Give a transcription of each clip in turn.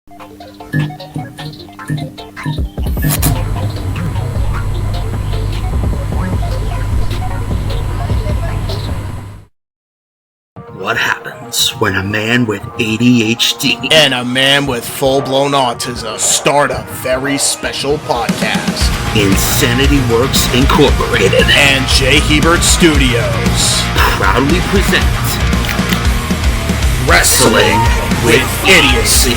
What happens when a man with ADHD and a man with full-blown autism start a very special podcast? Insanity Works Incorporated and J. Hebert Studios proudly present Wrestling with Idiocy.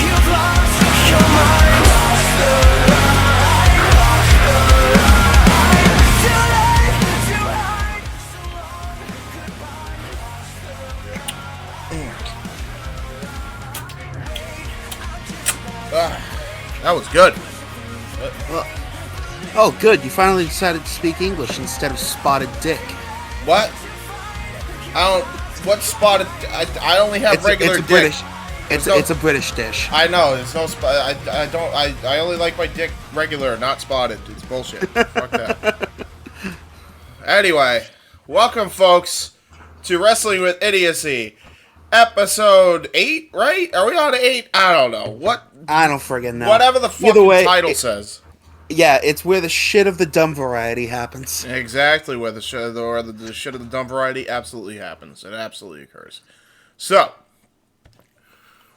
That was good. Oh, good. You finally decided to speak English instead of spotted dick. What? What spotted? I only have regular it's a dick. British. It's a British dish. I know. There's no spot. I only like my dick regular, not spotted. It's bullshit. Fuck that. Anyway, welcome, folks, to Wrestling with Idiocy, episode 8. Right? Are we on 8? I don't know. What? I don't friggin' know. Whatever the fucking title says. Yeah, it's where the shit of the dumb variety happens. Exactly, where the shit of the dumb variety absolutely happens. It absolutely occurs. So,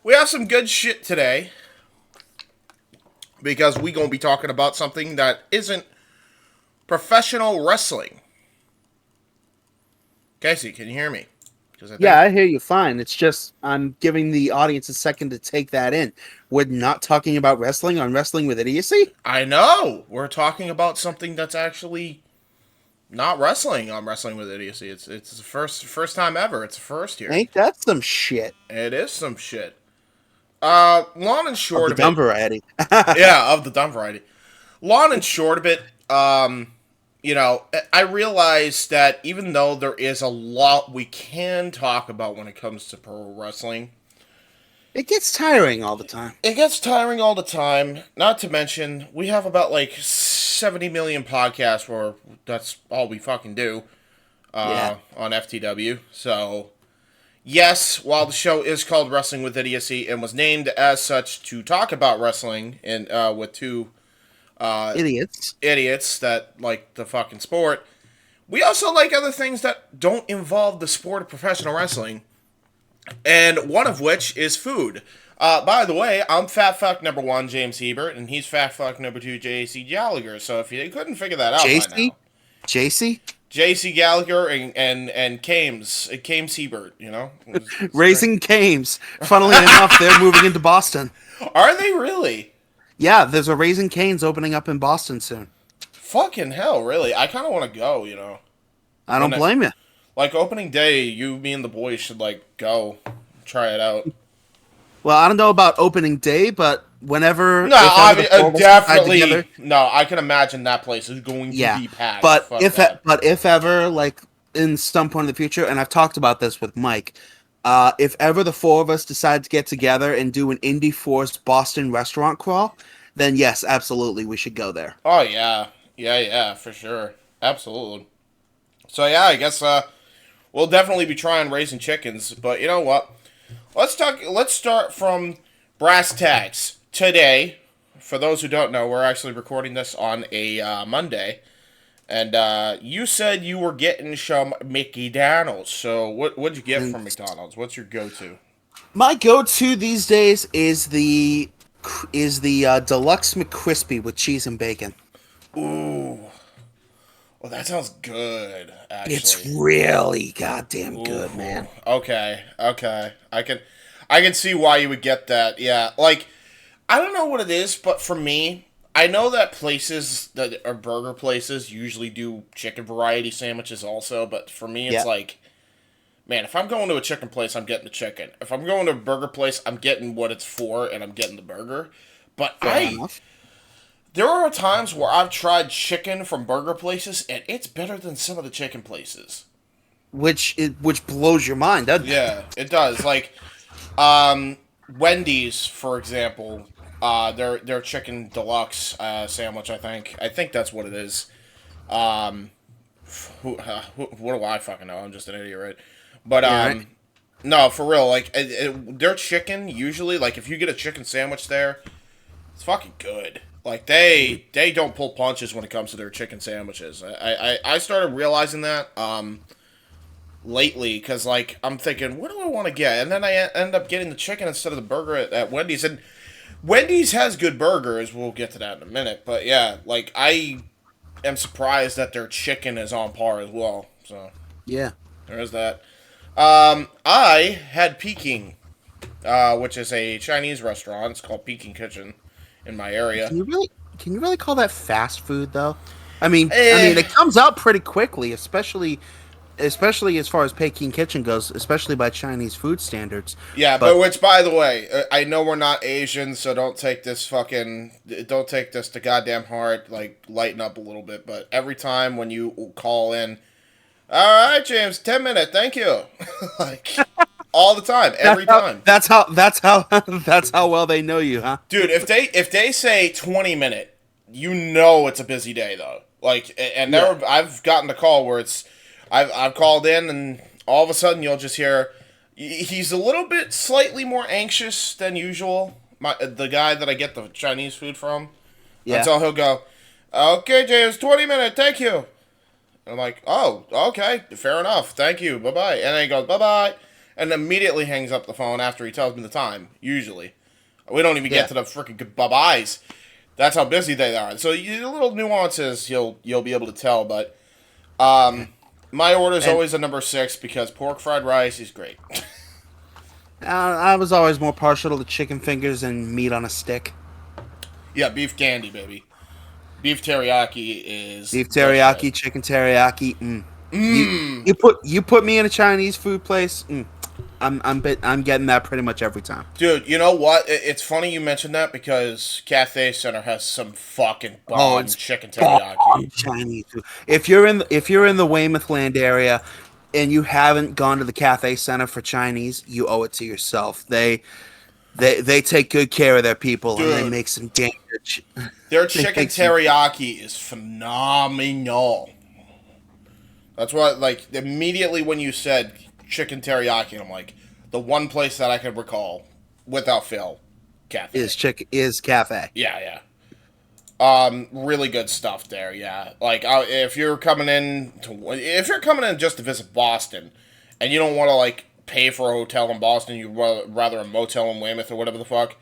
we have some good shit today, because we're going to be talking about something that isn't professional wrestling. Casey, can you hear me? I hear you fine. It's just I'm giving the audience a second to take that in. We're not talking about wrestling on Wrestling with Idiocy? I know! We're talking about something that's actually not wrestling on Wrestling with Idiocy. It's the first time ever. It's a first here. Ain't that some shit? It is some shit. Long and short of the dumb variety. Yeah, of the dumb variety. Long and short of it, I realize that even though there is a lot we can talk about when it comes to pro wrestling, it gets tiring all the time. Not to mention, we have about 70 million podcasts where that's all we fucking do on FTW. So, yes, while the show is called Wrestling with Idiocy and was named as such to talk about wrestling and with two idiots that like the fucking sport, we also like other things that don't involve the sport of professional wrestling, and one of which is food. By the way, I'm fat fuck number 1, James Hebert, and he's fat fuck number 2, JC Gallagher. So if you couldn't figure that out by now, JC Gallagher and Kames Hebert, it's Raising Kames. Funnily enough, they're moving into Boston. Are they really? Yeah, there's a Raising Cane's opening up in Boston soon. Fucking hell, really? I kind of want to go, I don't blame you. Opening day, me and the boys should, go try it out. Well, I don't know about opening day, but whenever... No, definitely... No, I can imagine that place is going to be packed. But if ever, in some point in the future, and I've talked about this with Mike, if ever the four of us decide to get together and do an Indy Force Boston restaurant crawl, then yes, absolutely, we should go there. Oh, yeah. Yeah, for sure. Absolutely. So, yeah, I guess we'll definitely be trying Raising Chickens, but you know what? Let's start from brass tacks. Today, for those who don't know, we're actually recording this on a Monday, and you said you were getting some McDonald's. So what'd you get from McDonald's? What's your go-to? My go-to these days is the deluxe McCrispy with cheese and bacon. Ooh. Well, that sounds good, actually. It's really goddamn good, man. Okay. I can see why you would get that. Yeah, I don't know what it is, but for me, I know that places that are burger places usually do chicken variety sandwiches also, but for me, it's man, if I'm going to a chicken place, I'm getting the chicken. If I'm going to a burger place, I'm getting what it's for, and I'm getting the burger. But there are times where I've tried chicken from burger places, and it's better than some of the chicken places. Which blows your mind, doesn't it? Yeah, it does. Wendy's, for example, their chicken deluxe sandwich, I think that's what it is. What do I fucking know? I'm just an idiot, right? But No, for real. Like their chicken usually, like if you get a chicken sandwich there, it's fucking good. Like they don't pull punches when it comes to their chicken sandwiches. I started realizing that lately because like I'm thinking, what do I want to get? And then I end up getting the chicken instead of the burger at Wendy's. And Wendy's has good burgers. We'll get to that in a minute. But yeah, like I am surprised that their chicken is on par as well. So Yeah. there is that. I had Peking, which is a Chinese restaurant. It's called Peking Kitchen in my area. Can you really call that fast food though? I Eh, mean, it comes out pretty quickly, especially as far as Peking Kitchen goes, especially by Chinese food standards. yeah, but But which, by the way, I know we're not Asian, so don't take this to goddamn heart. Like, lighten up a little bit. But every time when you call in, all right, James, 10 minute, thank you. Like, all the time, every time. that's how well they know you, huh? Dude, if they say 20 minute, you know it's a busy day though. Like, and Yeah. I've gotten a call where I've called in and all of a sudden you'll just hear he's a little bit slightly more anxious than usual. The guy that I get the Chinese food from, Yeah. until he'll go, okay, James, 20 minute, thank you. And I'm like, oh, okay, fair enough, thank you, bye bye. And then he goes, bye bye, and immediately hangs up the phone after he tells me the time. Usually. We don't even get to the freaking Popeyes. That's how busy they are. So the little nuances you'll be able to tell. But my order is always a number 6 because pork fried rice is great. I was always more partial to the chicken fingers and meat on a stick. Yeah, beef candy, baby. Beef teriyaki is Beef the teriyaki, shit. chicken teriyaki. You put me in a Chinese food place. I'm getting that pretty much every time. Dude, you know what? It's funny you mentioned that because Cathay Center has some fucking bomb it's chicken teriyaki. Chinese food. If you're in the Weymouth Land area and you haven't gone to the Cathay Center for Chinese, you owe it to yourself. They take good care of their people and they Dude. make some damn good Their they chicken make some- teriyaki is phenomenal. That's what, like, immediately when you said chicken teriyaki, I'm like, the one place that I could recall, without fail, Cathay. is Cathay. Yeah, yeah. Really good stuff there. Yeah, like if you're coming in just to visit Boston, and you don't want to like pay for a hotel in Boston, you'd rather a motel in Weymouth or whatever the fuck.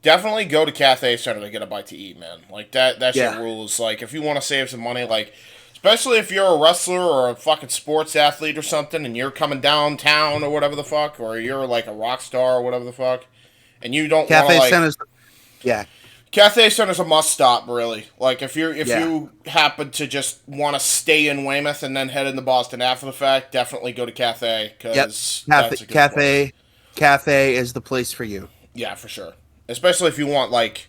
Definitely go to Cathay Center to get a bite to eat, man. Like that shit Yeah. rules. Like if you want to save some money, like especially if you're a wrestler or a fucking sports athlete or something, and you're coming downtown or whatever the fuck, or you're like a rock star or whatever the fuck, and you don't want to Cathay like. Center's yeah. Cathay Center's a must stop, really. Like if Yeah. you happen to just want to stay in Weymouth and then head into Boston after the fact, definitely go to Cathay Yep. because that's a good place. Cafe is the place for you. Yeah, for sure. Especially if you want like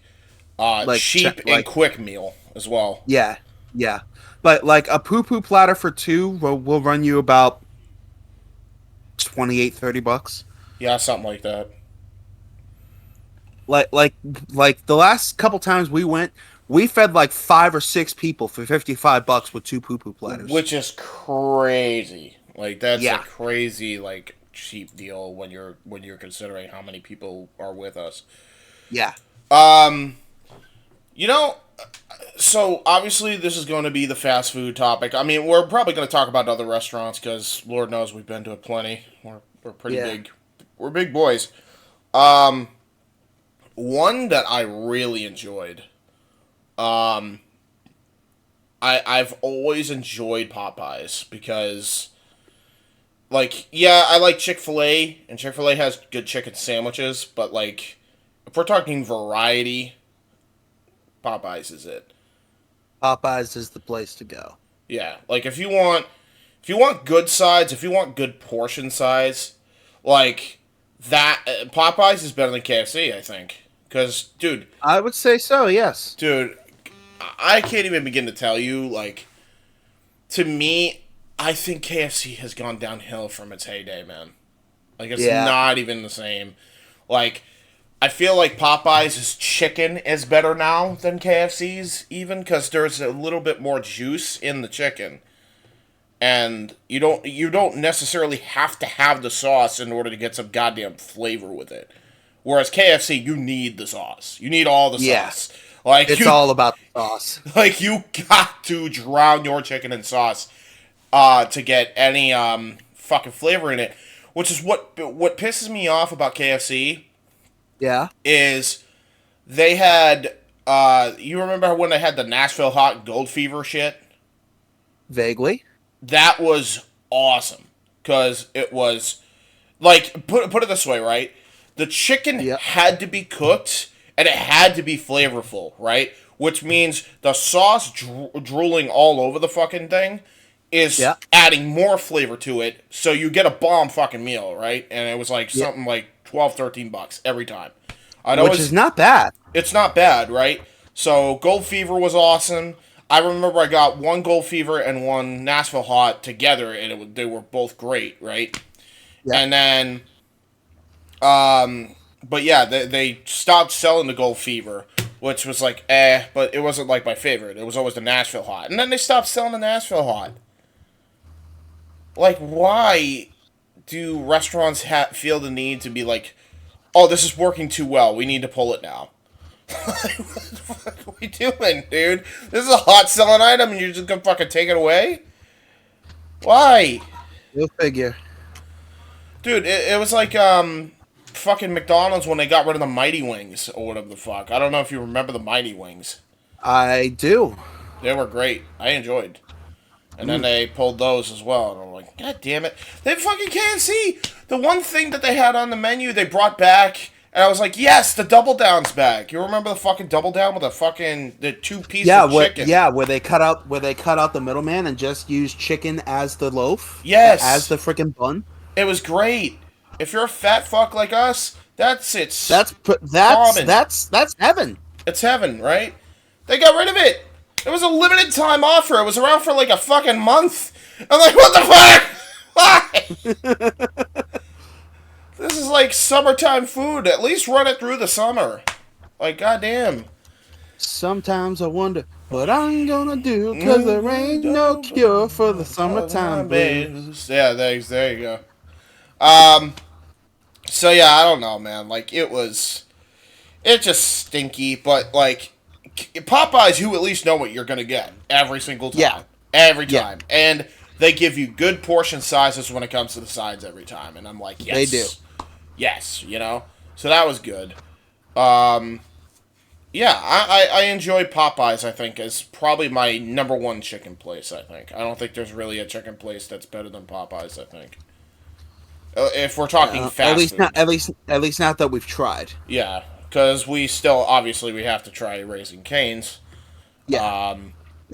Like cheap and quick meal as well. Yeah. Yeah. But like a poo platter for two will run you about 28-30 bucks. Yeah, something like that. Like the last couple times we went, we fed like 5 or 6 people for $55 with 2 poo platters. Which is crazy. Like that's Yeah. a crazy like cheap deal when you're considering how many people are with us. Yeah. You know, so obviously this is going to be the fast food topic. I mean, we're probably going to talk about other restaurants because Lord knows we've been to it plenty. We're pretty Yeah. big. We're big boys. One that I really enjoyed. I've always enjoyed Popeyes because, like, yeah, I like Chick-fil-A, and Chick-fil-A has good chicken sandwiches, but, like, if we're talking variety, Popeyes is it. Popeyes is the place to go. Yeah, like, if you want good sides, if you want good portion size, like, that, Popeyes is better than KFC, I think. Because, dude, I would say so, yes. I can't even begin to tell you, like, to me, I think KFC has gone downhill from its heyday, man. Like, it's Yeah. not even the same. Like, I feel like Popeyes' chicken is better now than KFC's, even, because there's a little bit more juice in the chicken. and you don't necessarily have to have the sauce in order to get some goddamn flavor with it. Whereas KFC, you need the sauce. You need all the Yeah. sauce. Like It's all about the sauce. like you got to drown your chicken in sauce to get any fucking flavor in it. Which is what pisses me off about KFC Yeah. is they had you remember when they had the Nashville hot gold fever shit? Vaguely. That was awesome because it was like put it this way, right? The chicken Yep. had to be cooked and it had to be flavorful, right? Which means the sauce drooling all over the fucking thing is Yep. adding more flavor to it, so you get a bomb fucking meal, right? And it was like Yep. something like $12-13 every time. Which is not bad. It's not bad, right? So Gold Fever was awesome. I remember I got one Gold Fever and one Nashville Hot together, and they were both great, right? Yeah. And then, but yeah, they stopped selling the Gold Fever, which was like, but it wasn't like my favorite. It was always the Nashville Hot. And then they stopped selling the Nashville Hot. Like, why do restaurants feel the need to be like, oh, this is working too well, we need to pull it now? What the fuck are we doing, dude? This is a hot selling item and you're just gonna fucking take it away? Why? You'll figure. Dude, it was like, fucking McDonald's when they got rid of the Mighty Wings, or whatever the fuck. I don't know if you remember the Mighty Wings. I do. They were great. I enjoyed. And then they pulled those as well. And I'm like, God damn it. They fucking KFC. The one thing that they had on the menu they brought back. And I was like, yes, the Double Down's back. You remember the fucking Double Down with the 2 pieces of chicken? Where they cut out the middleman and just use chicken as the loaf. Yes. As the freaking bun. It was great. If you're a fat fuck like us, that's That's heaven. It's heaven, right? They got rid of it. It was a limited time offer. It was around for like a fucking month. I'm like, what the fuck? Why? This is like summertime food. At least run it through the summer. Like, goddamn. Sometimes I wonder what I'm gonna do, cause there ain't no cure for the summertime blues. Yeah, there you go. So yeah, I don't know, man. Like, it's just stinky, but like, Popeyes, you at least know what you're gonna get every single time. Yeah. Every time. Yeah. And they give you good portion sizes when it comes to the sides every time. And I'm like, yes. They do. Yes, you know? So that was good. Yeah, I enjoy Popeyes, I think, as probably my number one chicken place, I think. I don't think there's really a chicken place that's better than Popeyes, I think. If we're talking fast food. At least not that we've tried. Yeah, because we still, obviously, we have to try Raising Cane's. Yeah.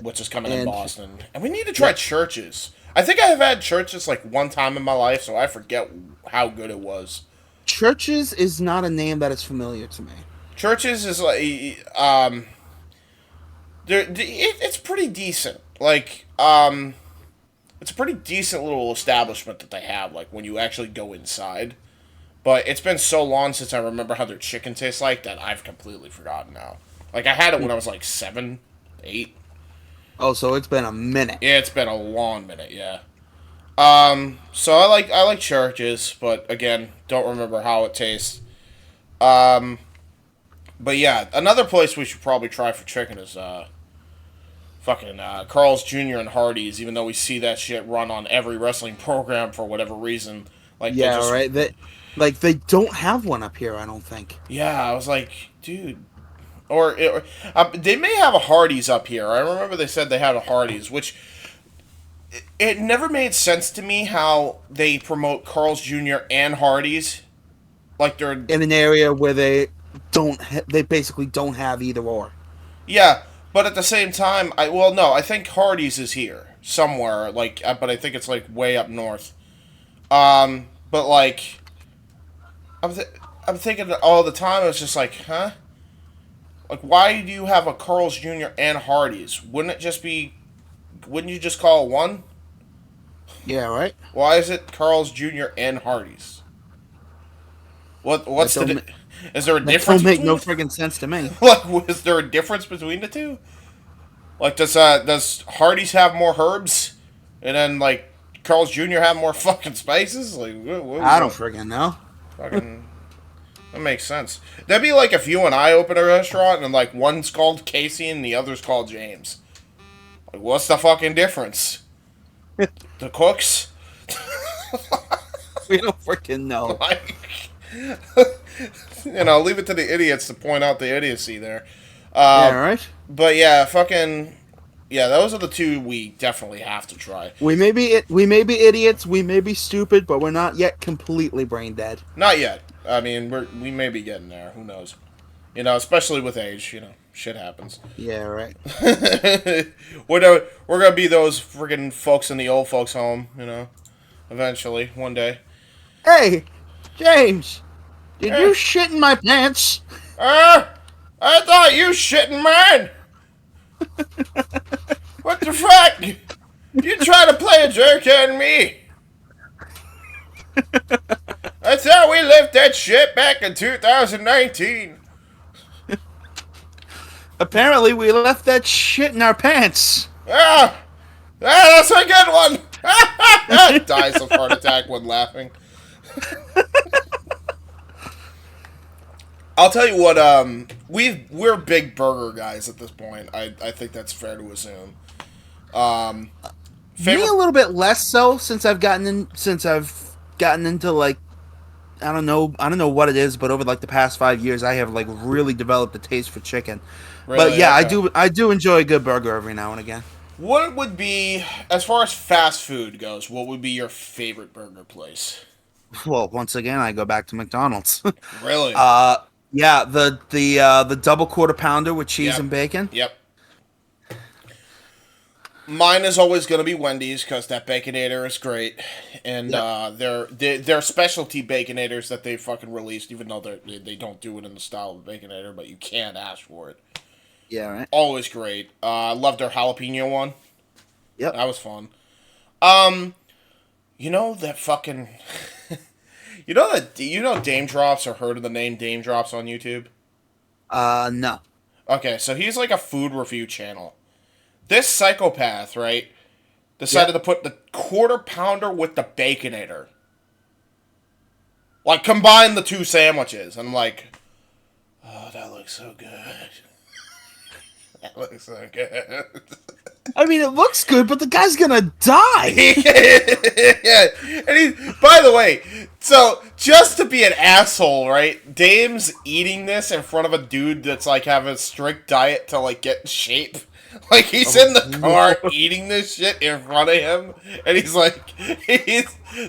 Which is coming in Boston. And we need to try Church's. I think I have had Church's like one time in my life, so I forget how good it was. Church's is not a name that is familiar to me. Church's is like, it's pretty decent. Like, it's a pretty decent little establishment that they have, like, when you actually go inside. But it's been so long since I remember how their chicken tastes like that I've completely forgotten now. Like, I had it when I was like 7, 8. Oh, so it's been a minute. Yeah, it's been a long minute, yeah. So I like Church's, but again, don't remember how it tastes. But yeah, another place we should probably try for chicken is fucking Carl's Jr. and Hardee's, even though we see that shit run on every wrestling program for whatever reason. Like, yeah, right. They don't have one up here, I don't think. Yeah, I was like, dude. Or they may have a Hardee's up here. I remember they said they had a Hardee's, which it never made sense to me how they promote Carl's Jr. and Hardee's, like they're in an area where they basically don't have either or. Yeah, but at the same time, I think Hardee's is here somewhere, like, but I think it's like way up north. But like, I'm thinking all the time. It's just like, huh? Like, why do you have a Carl's Jr. and Hardee's? Wouldn't you just call it one? Yeah, right. Why is it Carl's Jr. and Hardee's? Is there a difference? Don't make no friggin' sense to me. Like, is there a difference between the two? Like, does Hardee's have more herbs And then, like, Carl's Jr. have more fucking spices? Like, I don't friggin' know. Fucking... That makes sense. That'd be like if you and I open a restaurant and, like, one's called Casey and the other's called James. Like, what's the fucking difference? The cooks? We don't freaking know. Like, leave it to the idiots to point out the idiocy there. Yeah, right? But yeah, fucking... Yeah, those are the two we definitely have to try. We may be idiots, we may be stupid, but we're not yet completely brain dead. Not yet. I mean, we may be getting there. Who knows? Especially with age, shit happens. Yeah, right. We're gonna be those friggin' folks in the old folks' home, eventually, one day. Hey, James, did you shit in my pants? I thought you shit in mine. What the fuck? You try to play a jerk on me? I thought we left that shit back in 2019. Apparently, we left that shit in our pants. That's a good one. Dies of heart attack when laughing. I'll tell you what. We're big burger guys at this point. I think that's fair to assume. Me a little bit less so since I've gotten into like I don't know what it is, but over like the past 5 years, I have like really developed a taste for chicken. Really? But yeah, Okay. I do enjoy a good burger every now and again. What would be, as far as fast food goes, what would be your favorite burger place? Well, once again, I go back to McDonald's. Really? Yeah, the double quarter pounder with cheese Yep. and bacon. Yep. Mine is always going to be Wendy's because that Baconator is great, and their specialty Baconators that they fucking released, even though they don't do it in the style of Baconator, but you can't ask for it. Yeah, right. Always great. I love their jalapeno one. Yep. That was fun. That fucking, Dame Drops, or heard of the name Dame Drops on YouTube? No. Okay, so he's like a food review channel. This psychopath, right, decided to put the quarter pounder with the Baconator. Like, combine the two sandwiches. I'm like, oh, that looks so good. That looks so good. I mean, it looks good, but the guy's gonna die. Yeah, and by the way, so just to be an asshole, right? Dame's eating this in front of a dude that's like having a strict diet to like get in shape. Like he's in the car eating this shit in front of him, and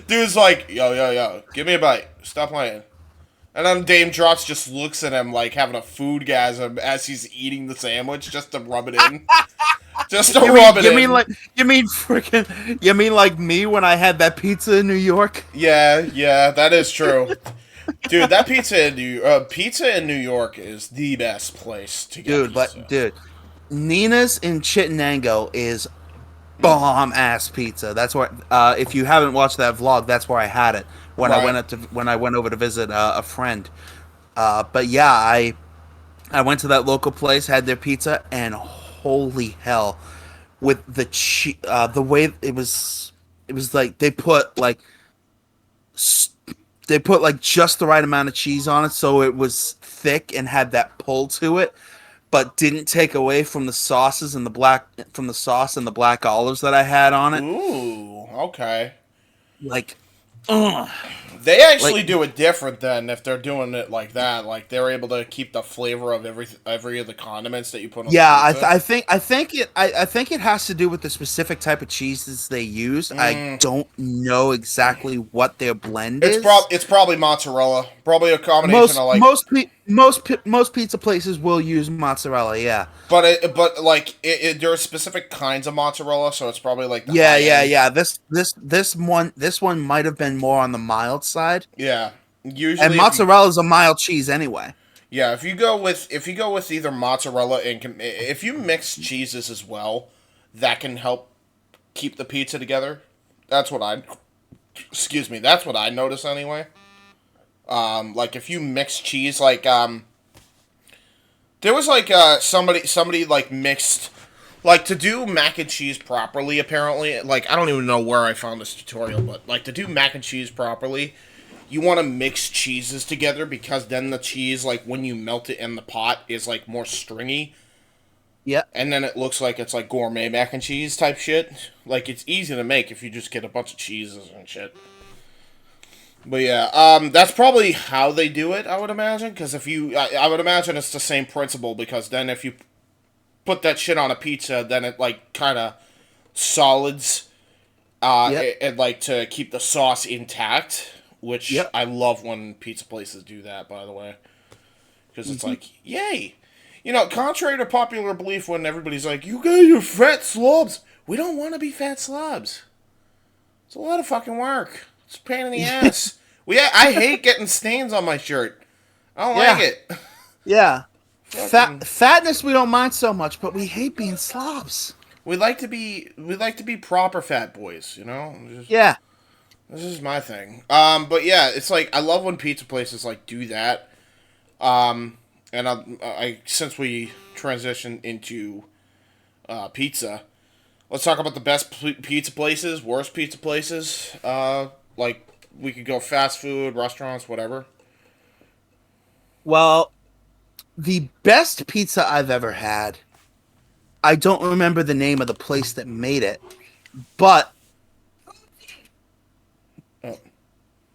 dude's like, yo, give me a bite. Stop playing. And then Dame Drops just looks at him like having a foodgasm as he's eating the sandwich, just to rub it in. Just to rub it in. You mean like me when I had that pizza in New York? Yeah, that is true. Dude, that pizza in New York is the best place to get pizza. Dude, Nina's in Chittenango is bomb ass pizza. That's where if you haven't watched that vlog, that's where I had it when I went over to visit a friend. But yeah, I went to that local place, had their pizza, and holy hell, with the way it was like they put like just the right amount of cheese on it, so it was thick and had that pull to it, but didn't take away from the sauces and the sauce and the black olives that I had on it. Ooh, okay. Like, they actually do it different then if they're doing it like that. Like they're able to keep the flavor of every of the condiments that you put on. Yeah, the pizza. I think it has to do with the specific type of cheeses they use. I don't know exactly what their blend is. It's probably mozzarella. Probably a combination of like most pizza places will use mozzarella. Yeah, but there are specific kinds of mozzarella, so it's probably like yeah. This one might have been more on the mild side. Yeah, usually. And mozzarella is a mild cheese anyway. Yeah, if you go with either mozzarella and if you mix cheeses as well, that can help keep the pizza together. That's what I notice anyway. Like if you mix cheese, like there was like somebody like mixed Like, to do mac and cheese properly, apparently, like, I don't even know where I found this tutorial, but, like, to do mac and cheese properly, you want to mix cheeses together because then the cheese, like, when you melt it in the pot, is, like, more stringy. Yep. And then it looks like it's, like, gourmet mac and cheese type shit. Like, it's easy to make if you just get a bunch of cheeses and shit. But yeah, that's probably how they do it, I would imagine. Because if you, I would imagine it's the same principle. Because then if you put that shit on a pizza, then it like kind of solids, Yep. and like to keep the sauce intact. Which Yep. I love when pizza places do that. By the way, because it's like, yay, contrary to popular belief, when everybody's like, "You guys are fat slobs," we don't want to be fat slobs. It's a lot of fucking work. It's a pain in the ass. I hate getting stains on my shirt. I don't like it. Yeah. Fucking- Fatness we don't mind so much, but we hate being slobs. We like to be proper fat boys, Yeah. This is my thing. But yeah, it's like I love when pizza places like do that. And I since we transitioned into pizza, let's talk about the best pizza places, worst pizza places. Like we could go fast food, restaurants, whatever. Well, the best pizza I've ever had, I don't remember the name of the place that made it, but Oh.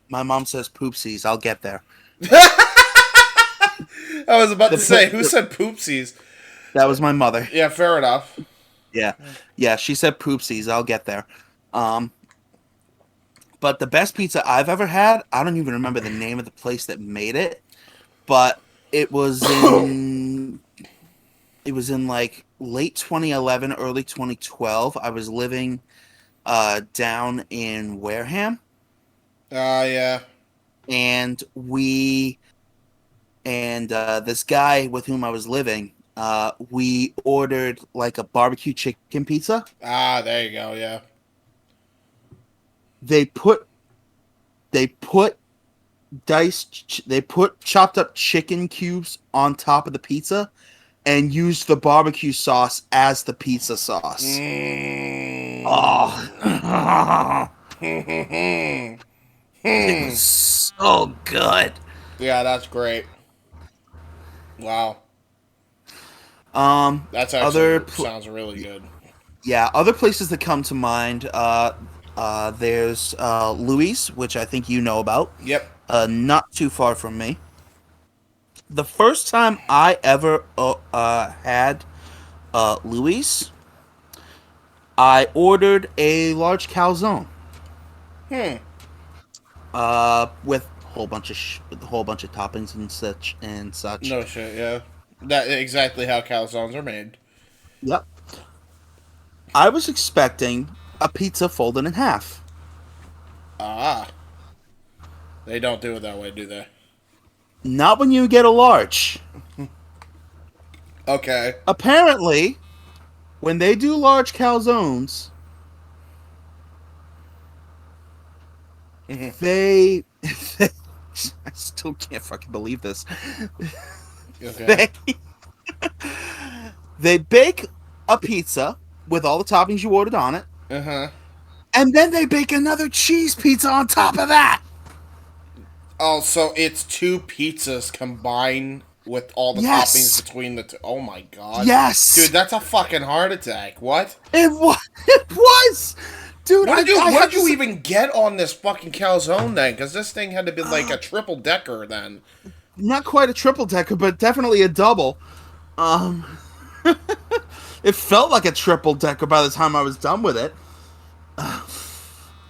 my mom says poopsies. I'll get there. I was about to say, who the- said poopsies? That was my mother. Yeah, fair enough. Yeah. Yeah, she said poopsies. I'll get there. But the best pizza I've ever had, I don't even remember the name of the place that made it, but it was in like late 2011, early 2012. I was living down in Wareham, Yeah. and this guy with whom I was living, we ordered like a barbecue chicken pizza. There you go, yeah. They put chopped up chicken cubes on top of the pizza and used the barbecue sauce as the pizza sauce. Oh. It was so good. Yeah, that's great. Wow. That's Other actually sounds really good. other places that come to mind, there's Louis, which I think you know about. Yep. Not too far from me. The first time I ever had Louis, I ordered a large calzone. With a whole bunch of toppings and such. No shit, yeah. That exactly how calzones are made. Yep. I was expecting a pizza folded in half. They don't do it that way, do they? Not when you get a large. Okay. Apparently, when they do large calzones, they I still can't fucking believe this. Okay. They bake a pizza with all the toppings you ordered on it, Uh-huh. and then they bake another cheese pizza on top of that. Oh, so it's two pizzas combined with all the Yes. toppings between the two. Oh my god. Yes. Dude, that's a fucking heart attack. What? It was. Dude, What I did you even get on this fucking calzone then? Because this thing had to be like a triple decker then. Not quite a triple decker, but definitely a double. It felt like a triple decker by the time I was done with it.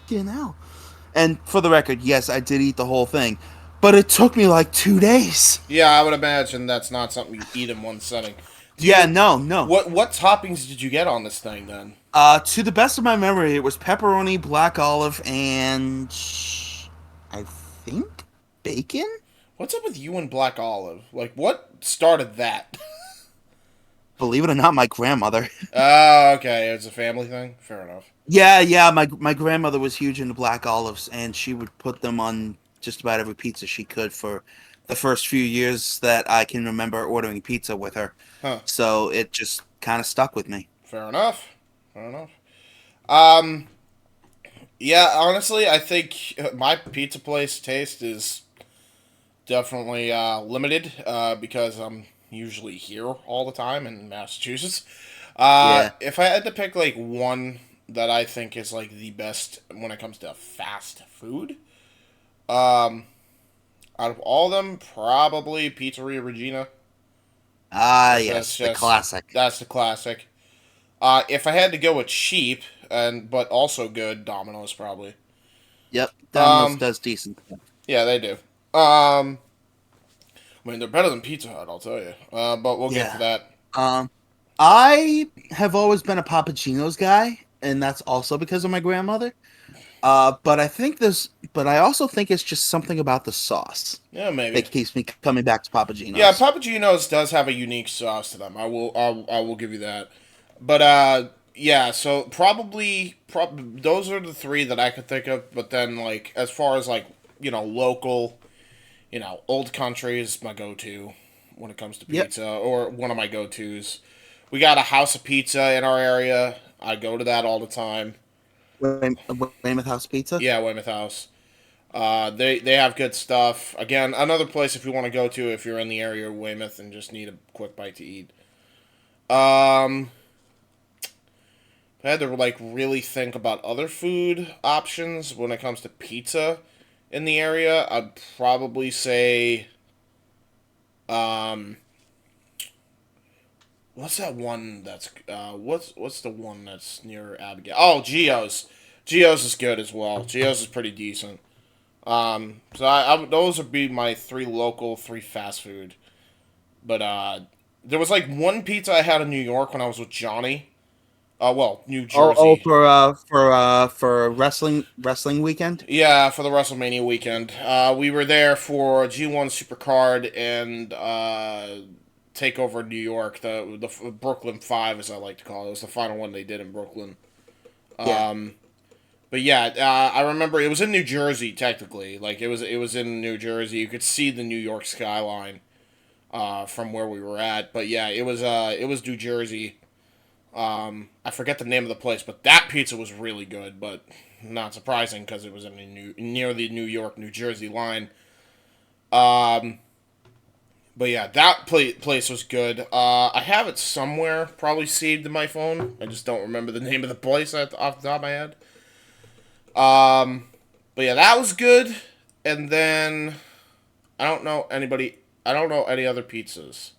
You know. And for the record, yes, I did eat the whole thing, but it took me like 2 days. Yeah, I would imagine that's not something you eat in one setting. No. What toppings did you get on this thing then? To the best of my memory, it was pepperoni, black olive, and I think bacon. What's up with you and black olive? Like, what started that? Believe it or not, my grandmother. Oh, okay. It's a family thing? Fair enough. Yeah. My grandmother was huge into black olives, and she would put them on just about every pizza she could for the first few years that I can remember ordering pizza with her. Huh. So it just kind of stuck with me. Fair enough. Fair enough. Um, yeah, honestly, I think my pizza place taste is definitely limited because I'm usually here all the time in Massachusetts. Yeah. If I had to pick like one that I think is like the best when it comes to fast food, um, out of all of them, probably Pizzeria Regina. Ah, That's yes, the just classic. that's the classic. If I had to go with cheap and but also good, Domino's probably. Yep, Domino's Um, does decent. yeah, they do. I mean, they're better than Pizza Hut, I'll tell you. But we'll get to Yeah. that. Um, I have always been a Papagino's guy, and that's also because of my grandmother. But I also think it's just something about the sauce Yeah, maybe. that keeps me coming back to Yeah, Papagino's. Papagino's does have a unique sauce to them. I will give you that. But yeah. So those are the three that I could think of. But then like as far as like local, old country is my go-to when it comes to Yep. pizza or one of my go-tos. We got a House of Pizza in our area. I go to that all the time. Weymouth House Pizza. Yeah, Weymouth House. They have good stuff. Again, another place if you want to go to if you're in the area of Weymouth and just need a quick bite to eat. Um, I had to like really think about other food options when it comes to pizza in the area. I'd probably say, um, what's that one that's what's the one that's near Abigail? Oh, Geo's. Geo's is good as well. Geo's is pretty decent. So those would be my three local, three fast food. But there was like one pizza I had in New York when I was with Johnny. Well, New Oh, Jersey. for wrestling weekend. Yeah, for the WrestleMania weekend. We were there for G1 Supercard and Takeover New York, the Brooklyn Five, as I like to call it. It was the final one they did in Brooklyn. Yeah. But yeah, I remember it was in New Jersey technically. Like it was in New Jersey. You could see the New York skyline from where we were at. But yeah, it was New Jersey. I forget the name of the place, but that pizza was really good. But not surprising because it was near the New York New Jersey line. Um, but yeah, that place was good. I have it somewhere, probably saved in my phone. I just don't remember the name of the place off the top of my head. But yeah, that was good. And then I don't know anybody. I don't know any other pizzas.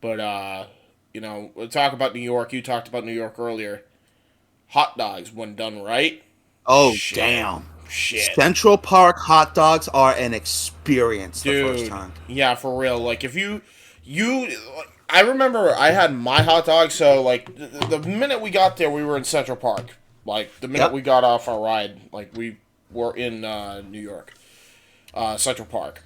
But we'll talk about New York. You talked about New York earlier. Hot dogs, when done right. Oh, Shit. damn. Shit. Central Park hot dogs are an experience the first Dude. time. Yeah, for real. Like if I remember I had my hot dog. So like the minute we got there, we were in Central Park. Like the minute Yep. we got off our ride, like we were in New York, Central Park,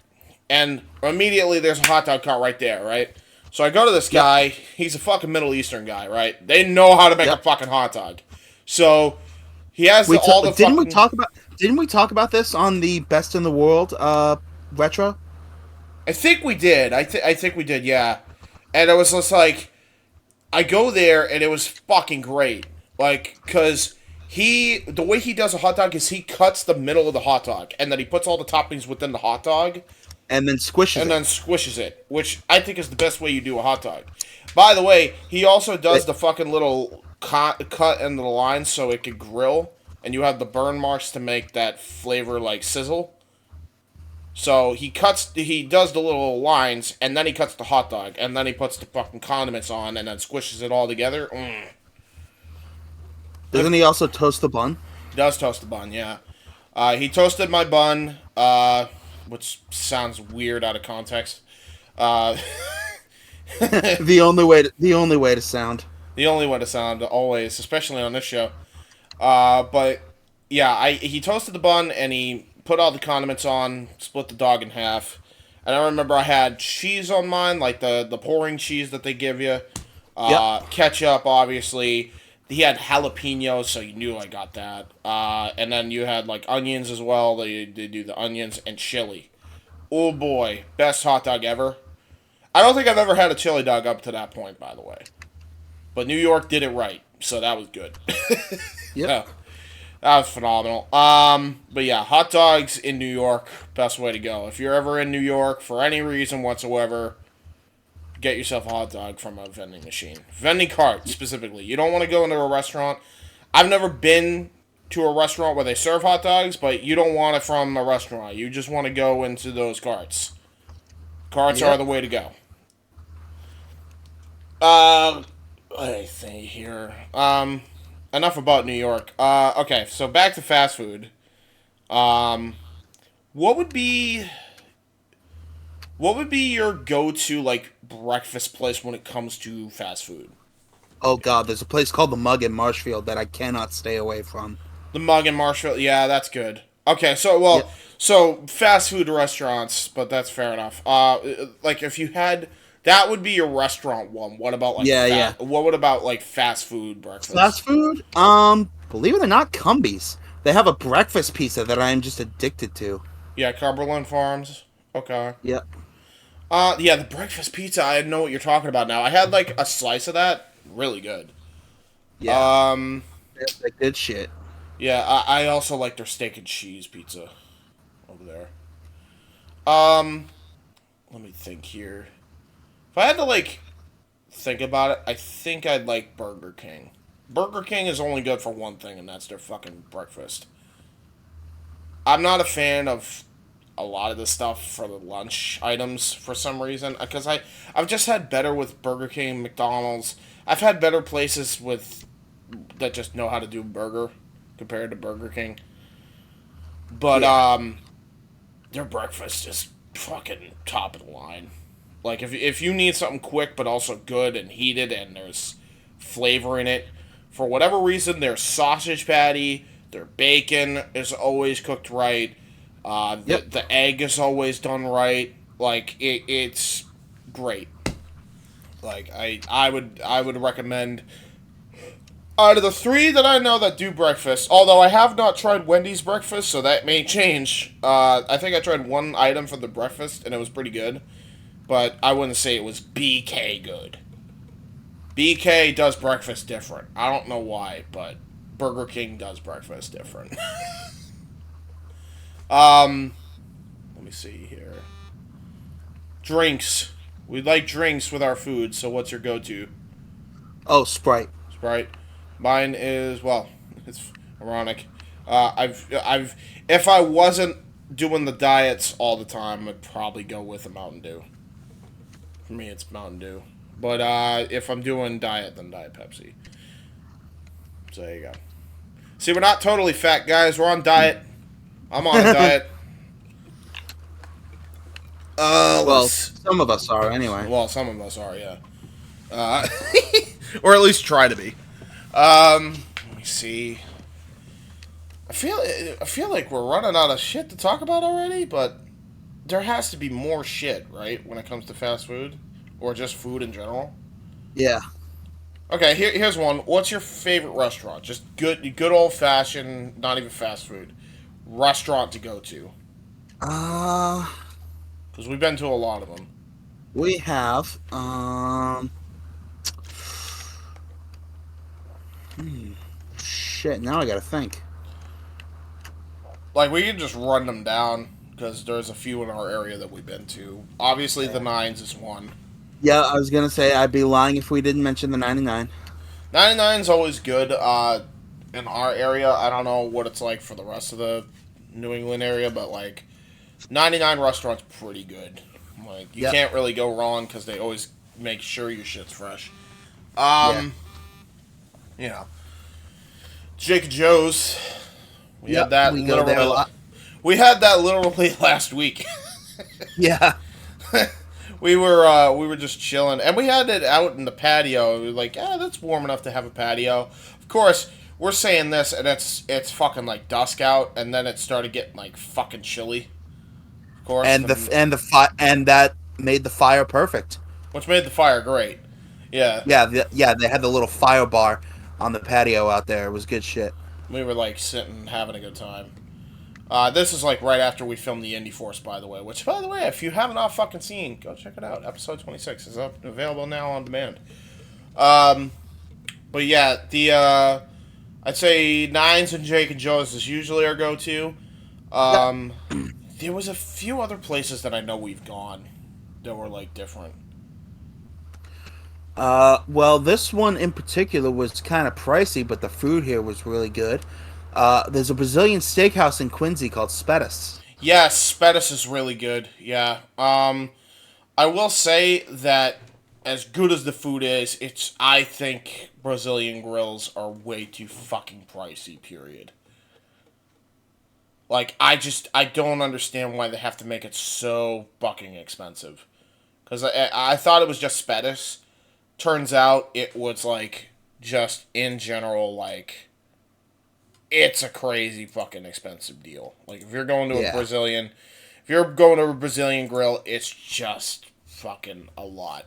and immediately there's a hot dog cart right there, right? So I go to this Yep. guy. He's a fucking Middle Eastern guy, right? They know how to make a Yep. fucking hot dog. So he has We t- all the fucking. didn't we talk about this on the Best in the World retro? I think we did. I think we did. Yeah, and it was just like I go there and it was fucking great. Like, cause the way he does a hot dog is he cuts the middle of the hot dog and then he puts all the toppings within the hot dog And then squishes and it. then squishes it, which I think is the best way you do a hot dog. By the way, he also does the fucking little cut into the line so it could grill, and you have the burn marks to make that flavor like sizzle. So he does the little lines, and then he cuts the hot dog, and then he puts the fucking condiments on, and then squishes it all together. Doesn't he also toast the bun? He does toast the bun, yeah. He toasted my bun, which sounds weird out of context. Uh, The only way to sound. the only way to sound always, especially on this show. But yeah, he toasted the bun and he put all the condiments on, split the dog in half. And I remember I had cheese on mine, like the pouring cheese that they give you. Yep. Ketchup, obviously. He had jalapenos, so you knew I got that. And then you had like onions as well. They do the onions and chili. Oh boy, best hot dog ever. I don't think I've ever had a chili dog up to that point, by the way. But New York did it right, so that was good. Yep. Yeah, that was phenomenal. But yeah, hot dogs in New York, best way to go. If you're ever in New York for any reason whatsoever, get yourself a hot dog from a vending machine. Vending cart, specifically. You don't want to go into a restaurant. I've never been to a restaurant where they serve hot dogs, but you don't want it from a restaurant. You just want to go into those carts. Carts are the way to go. I think here. Enough about New York. Okay, so back to fast food. What would be your go-to like breakfast place when it comes to fast food? Oh God, there's a place called the Mug in Marshfield that I cannot stay away from. The Mug in Marshall. Yeah, that's good. Okay, Yep. so fast food restaurants, but that's fair enough. Like if you had that would be your restaurant one. What about like Yeah. What would about like fast food breakfast? Fast food? Believe it or not, Cumbies. They have a breakfast pizza that I am just addicted to. Yeah, Cumberland Farms. Okay. Yep. Yeah, the breakfast pizza. I know what you're talking about now. I had like a slice of that. Really good. Yeah. They're good shit. Yeah, I also like their steak and cheese pizza over there. Let me think here. If I had to like think about it, I think I'd like Burger King. Burger King is only good for one thing, and that's their fucking breakfast. I'm not a fan of a lot of the stuff for the lunch items for some reason, because I've just had better with Burger King, McDonald's. I've had better places with that just know how to do burger compared to Burger King. But their breakfast is fucking top of the line. Like if you need something quick but also good and heated and there's flavor in it, for whatever reason, their sausage patty, their bacon is always cooked right. The egg is always done right. Like it's great. Like I would recommend. Out of the three that I know that do breakfast, although I have not tried Wendy's breakfast, so that may change. I think I tried one item for the breakfast and it was pretty good, but I wouldn't say it was BK good. BK does breakfast different. I don't know why, but Burger King does breakfast different. Let me see here. Drinks. We like drinks with our food, so what's your go-to? Oh, Sprite. Sprite. Mine is, well, it's ironic. If I wasn't doing the diets all the time, I'd probably go with a Mountain Dew. For me, it's Mountain Dew. But if I'm doing diet, then Diet Pepsi. So there you go. See, we're not totally fat, guys. We're on diet. I'm on a diet. Well, some of us are anyway. Well, some of us are, yeah. Or at least try to be. Let me see. I feel like we're running out of shit to talk about already, but there has to be more shit, right, when it comes to fast food or just food in general. Yeah. Okay, here's one. What's your favorite restaurant? Just good old fashioned, not even fast food restaurant to go to. Because we've been to a lot of them. We have. Shit. Now I gotta think. Like we can just run them down because there's a few in our area that we've been to. Obviously, the Nines is one. Yeah, I was gonna say I'd be lying if we didn't mention the 99. 99 is always good in our area. I don't know what it's like for the rest of the New England area, but like 99 restaurant's pretty good. Like you can't really go wrong because they always make sure your shit's fresh. You know, Jake Joe's. We had that. We go there a lot. We had that literally last week. Yeah. We were just chilling, and we had it out in the patio. We were like, that's warm enough to have a patio. Of course, we're saying this, and it's fucking like dusk out, and then it started getting like fucking chilly. Of course, And that made the fire perfect. which made the fire great. Yeah, Yeah. They had the little fire bar on the patio out there. It was good shit. we were like sitting, having a good time. This is like right after we filmed the Indy Force, by the way. Which, by the way, if you have not fucking seen, go check it out. Episode 26 is available now on demand. But yeah, I'd say Nines and Jake and Joe's is usually our go-to. Yep. Um, there was a few other places that I know we've gone that were like different. Well, this one in particular was kind of pricey, but the food here was really good. There's a Brazilian steakhouse in Quincy called Spettus. Yes, Spettis is really good. Yeah. I will say that as good as the food is, I think Brazilian grills are way too fucking pricey, period. Like I don't understand why they have to make it so fucking expensive. Cuz I thought it was just Spettis. Turns out it was like just in general like it's a crazy fucking expensive deal. Like if you're going to a Yeah, Brazilian if you're going to a Brazilian grill, it's just fucking a lot.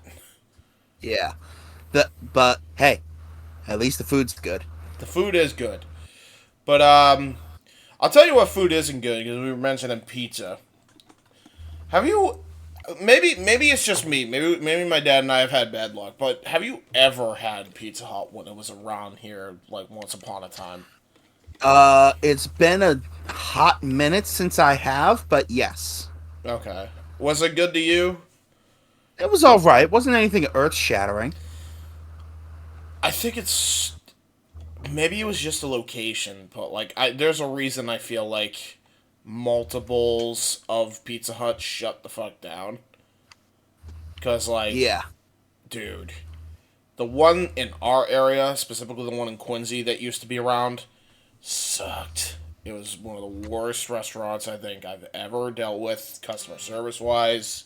yeah. But hey, at least the food's good. The food is good. But I'll tell you what food isn't good because we were mentioning pizza. Have you maybe it's just me. Maybe my dad and I have had bad luck, but have you ever had Pizza Hut when it was around here like once upon a time? It's been a hot minute since I have, but yes, Okay. Was it good to you? it was all right. It wasn't anything earth shattering. I think it's maybe it was just a location, but like there's a reason I feel like multiples of Pizza Hut shut the fuck down. Cause like, Yeah, dude, the one in our area, specifically the one in Quincy that used to be around, sucked. It was one of the worst restaurants I think I've ever dealt with, customer service wise,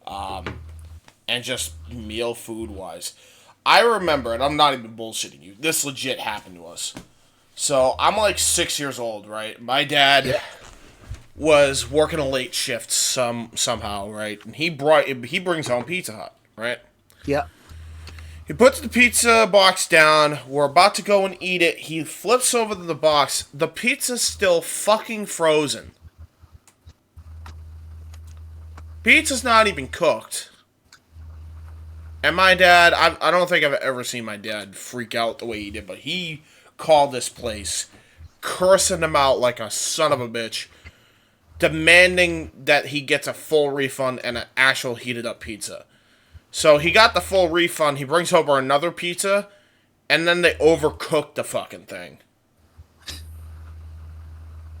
and just meal food wise. I remember, and I'm not even bullshitting you. This legit happened to us. So I'm like 6 years old, right? My dad yeah, was working a late shift somehow, right? And he brings home Pizza Hut, right? yeah. He puts the pizza box down. We're about to go and eat it. He flips over the box. The pizza's still fucking frozen. Pizza's not even cooked. And my dad, I don't think I've ever seen my dad freak out the way he did, but he called this place, cursing him out like a son of a bitch, demanding that he gets a full refund and an actual heated up pizza. So he got the full refund. He brings over another pizza, and then they overcooked the fucking thing.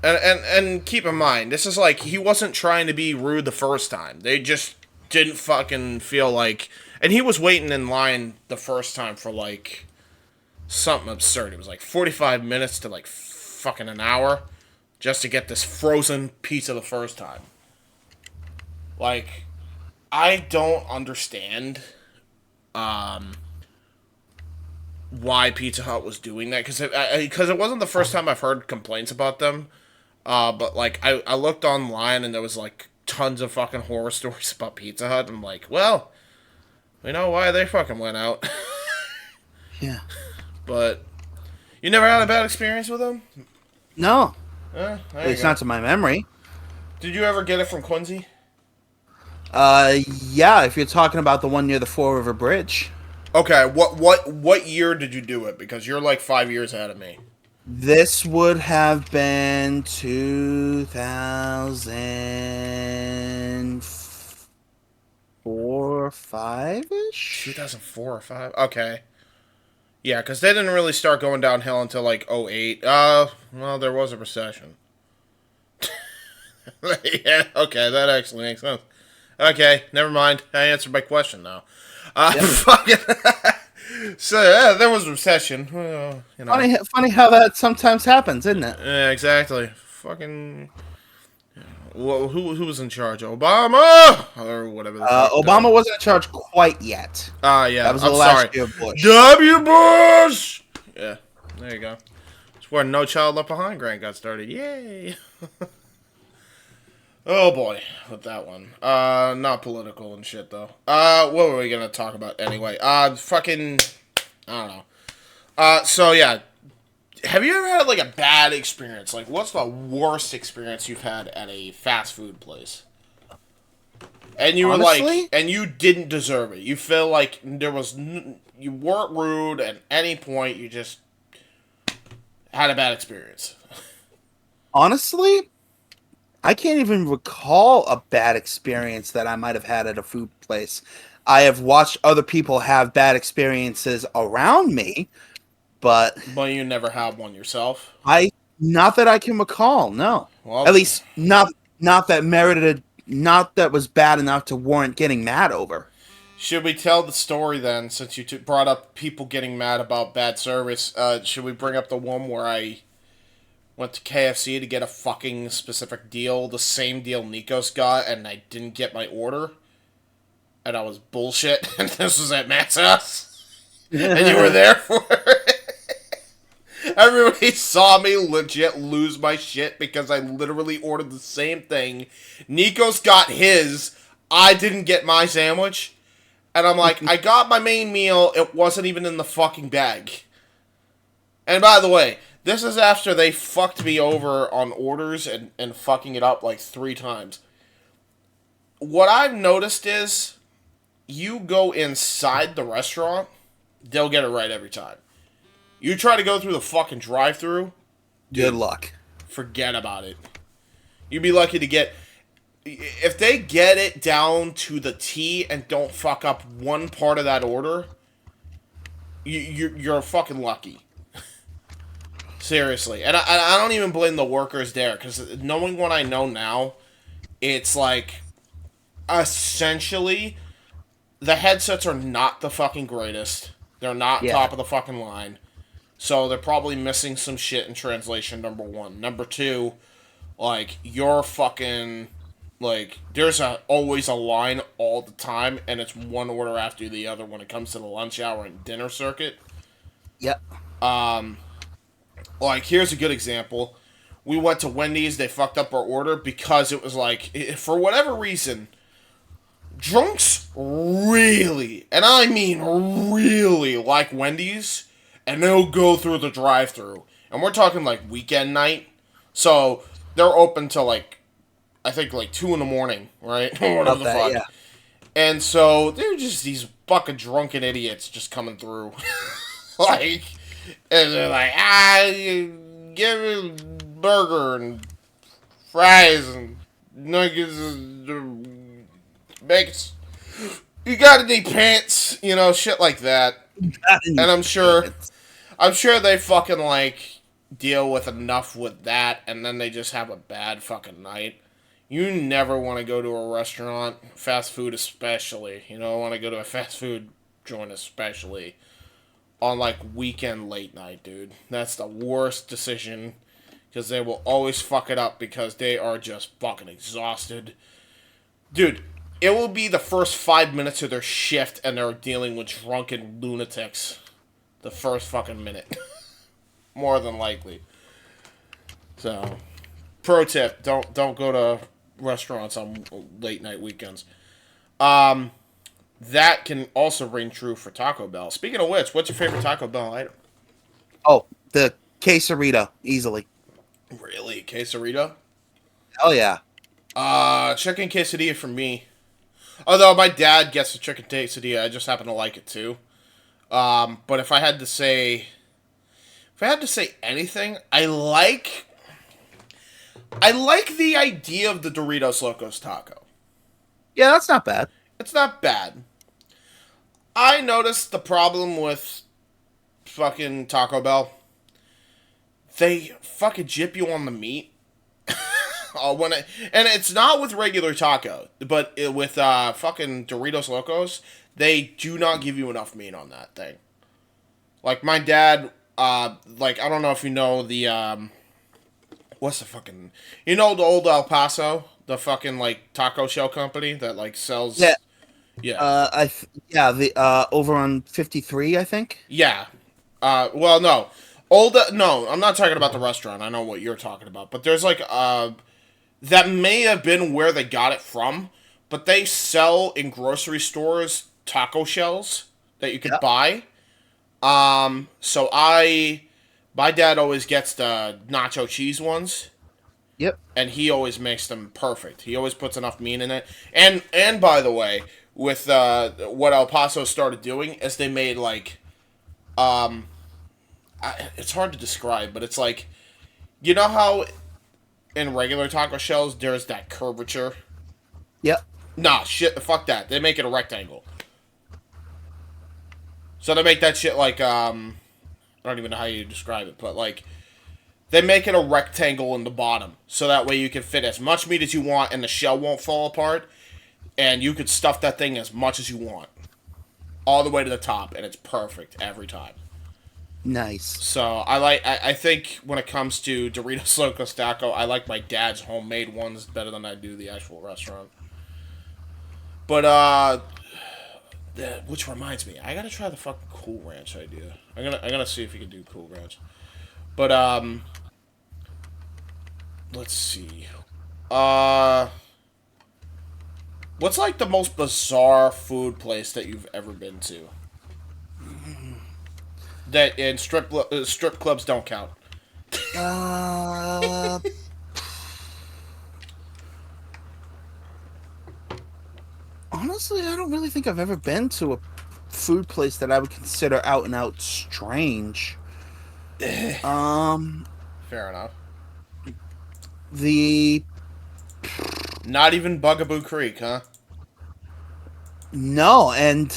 And keep in mind, this is like he wasn't trying to be rude the first time. They just didn't fucking feel like. And he was waiting in line the first time for like something absurd. It was like 45 minutes to like fucking an hour just to get this frozen pizza the first time. Like, I don't understand why Pizza Hut was doing that because it wasn't the first time I've heard complaints about them. But like I looked online and there was like tons of fucking horror stories about Pizza Hut. And I'm like, well, we know why they fucking went out. Yeah. But you never had a bad experience with them? No, There at you least go. not to my memory. Did you ever get it from Quincy? Yeah, if you're talking about the one near the Four River Bridge. Okay, what year did you do it? Because you're like 5 years ahead of me. This would have been 2004, 5-ish? 2004 or 5? Okay. Yeah, because they didn't really start going downhill until like '08. Well, there was a recession. Yeah, okay, that actually makes sense. Okay, never mind. I answered my question now. Yep. Fucking. So, yeah, there was a recession. Well, you know. Funny how that sometimes happens, isn't it? Yeah, exactly. Fucking. Well, who was in charge? Obama or whatever. The fuck, Obama wasn't in charge quite yet. Yeah. That was I'm the sorry. last year of Bush. W. Bush. Yeah, there you go. It's where No Child Left Behind grant got started. Yay. Oh boy, with that one. Not political and shit though. What were we gonna talk about anyway? Fucking. I don't know. So yeah. Have you ever had like a bad experience? Like, what's the worst experience you've had at a fast food place? And you were Honestly? like, and you didn't deserve it. You feel like you weren't rude at any point. You just had a bad experience. Honestly, I can't even recall a bad experience that I might have had at a food place. I have watched other people have bad experiences around me, but But you never had one yourself. I not that I can recall, no. Well, At least not that merited not that was bad enough to warrant getting mad over. should we tell the story then? Since you brought up people getting mad about bad service, should we bring up the one where I went to KFC to get a fucking specific deal, the same deal Nikos got, and I didn't get my order? And I was bullshit, and this was at Matt's house, and you were there for it. Everybody saw me legit lose my shit because I literally ordered the same thing. Nikos got his, I didn't get my sandwich, and I'm like, I got my main meal, it wasn't even in the fucking bag. And by the way, this is after they fucked me over on orders and fucking it up like 3 times. What I've noticed is, you go inside the restaurant, they'll get it right every time. You try to go through the fucking drive-thru, Good luck. forget about it. You'd be lucky to get... If they get it down to the T and don't fuck up one part of that order, you're fucking lucky. Seriously. And I don't even blame the workers there, because knowing what I know now, it's like, essentially, the headsets are not the fucking greatest. They're not top of the fucking line. So they're probably missing some shit in translation, number one. Number two, like, you're fucking, like, there's always a line all the time, and it's one order after the other when it comes to the lunch hour and dinner circuit. Yep. Like, here's a good example. We went to Wendy's, they fucked up our order because it was like, for whatever reason, drunks really, and I mean really, like Wendy's, and they'll go through the drive-thru. And we're talking like weekend night, so they're open till like, I think like 2 in the morning, right? Or whatever the fuck. Yeah. And so they're just these fucking drunken idiots just coming through. Like, and they're like, give me a burger and fries and nuggets and bacon. You got any pants? You know, shit like that. And I'm sure they fucking, like, deal with enough with that, and then they just have a bad fucking night. You never want to go to a restaurant, fast food especially. You don't want to go to a fast food joint especially on, like, weekend late night, dude. That's the worst decision, because they will always fuck it up because they are just fucking exhausted. Dude, it will be the first 5 minutes of their shift and they're dealing with drunken lunatics. The first fucking minute. More than likely. So, pro tip, don't go to restaurants on late night weekends. That can also ring true for Taco Bell. Speaking of which, what's your favorite Taco Bell item? Oh, the quesarito, easily. Really? Quesarito? Hell yeah. Chicken quesadilla for me. Although my dad gets the chicken quesadilla, I just happen to like it too. But if I had to say anything, I like the idea of the Doritos Locos Taco. Yeah, that's not bad. It's not bad. I noticed the problem with fucking Taco Bell. They fucking jip you on the meat. And it's not with regular taco, but with fucking Doritos Locos, they do not give you enough meat on that thing. Like, my dad, like, I don't know if you know the, what's the fucking, you know the old El Paso, the fucking, like, taco shell company that, like, sells... Yeah. Yeah. The over on 53, I think. Yeah. Well, no. No, I'm not talking about the restaurant. I know what you're talking about. But there's, like, that may have been where they got it from, but they sell in grocery stores taco shells that you can buy. So my dad always gets the nacho cheese ones. Yep. and he always makes them perfect. He always puts enough meat in it. And by the way, with what El Paso started doing is they made like it's hard to describe, but it's like, you know how in regular taco shells there's that curvature. Yep. Nah, shit, fuck that. They make it a rectangle. So they make that shit like I don't even know how you describe it, but like they make it a rectangle in the bottom, so that way you can fit as much meat as you want, and the shell won't fall apart, and you could stuff that thing as much as you want, all the way to the top, and it's perfect every time. Nice. So I think when it comes to Doritos Locos Taco, I like my dad's homemade ones better than I do the actual restaurant. But which reminds me, I gotta try the fucking Cool Ranch idea. I'm gonna see if you can do Cool Ranch. But let's see. What's like the most bizarre food place that you've ever been to? That in strip clubs don't count. Uh, Honestly, I don't really think I've ever been to a food place that I would consider out and out strange. Um, Fair enough. the Not even Bugaboo Creek, huh? No, and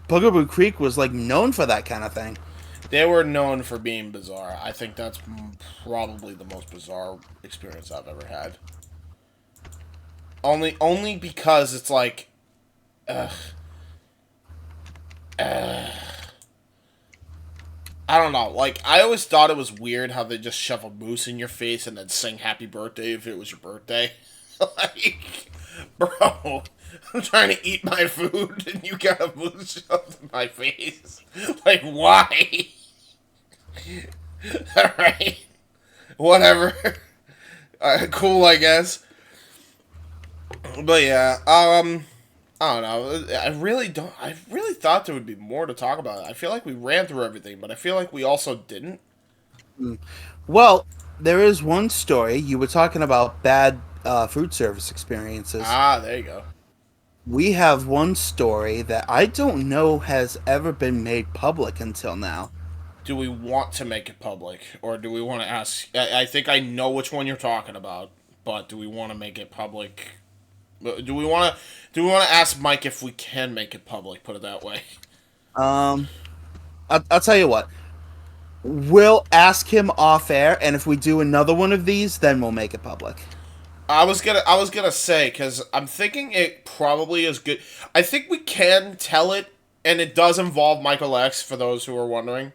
Bugaboo Creek was like known for that kind of thing. They were known for being bizarre. I think that's probably the most bizarre experience I've ever had. Only because it's like, ugh, I don't know. Like, I always thought it was weird how they just shove a moose in your face and then sing happy birthday if it was your birthday. Like, bro, I'm trying to eat my food and you got a moose shoved in my face. Like, why? Alright. Whatever. Cool, I guess. But yeah, I don't know. I really don't. I really thought there would be more to talk about. I feel like we ran through everything, but I feel like we also didn't. Well, there is one story. You were talking about bad food service experiences. Ah, there you go. We have one story that I don't know has ever been made public until now. Do we want to make it public, or do we want to ask? I think I know which one you're talking about, but do we want to make it public? Do we want to? Do we want to ask Mike if we can make it public? Put it that way. Um, I'll tell you what. We'll ask him off air, and if we do another one of these, then we'll make it public. I was gonna say, because I'm thinking it probably is good. I think we can tell it, and it does involve Michael X. For those who are wondering,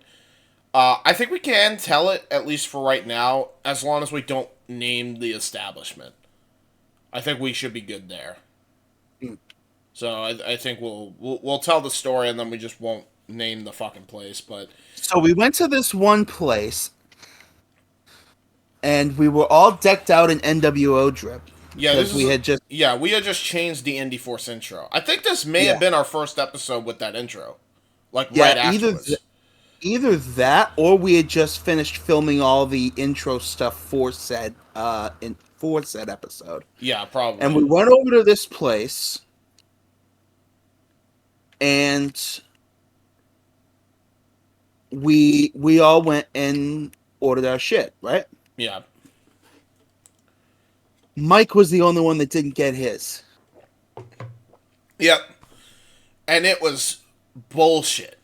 I think we can tell it at least for right now, as long as we don't name the establishment. I think we should be good there. So I think we'll tell the story, and then we just won't name the fucking place. But So we went to this one place, and we were all decked out in NWO drip. yeah, because we had just changed the Indy Force intro. I think this may have been our first episode with that intro, like Yeah, right afterwards. either that, or we had just finished filming all the intro stuff for said episode. Yeah, probably. And we went over to this place, and we all went and ordered our shit, right? Yeah. Mike was the only one that didn't get his. Yep. And it was bullshit.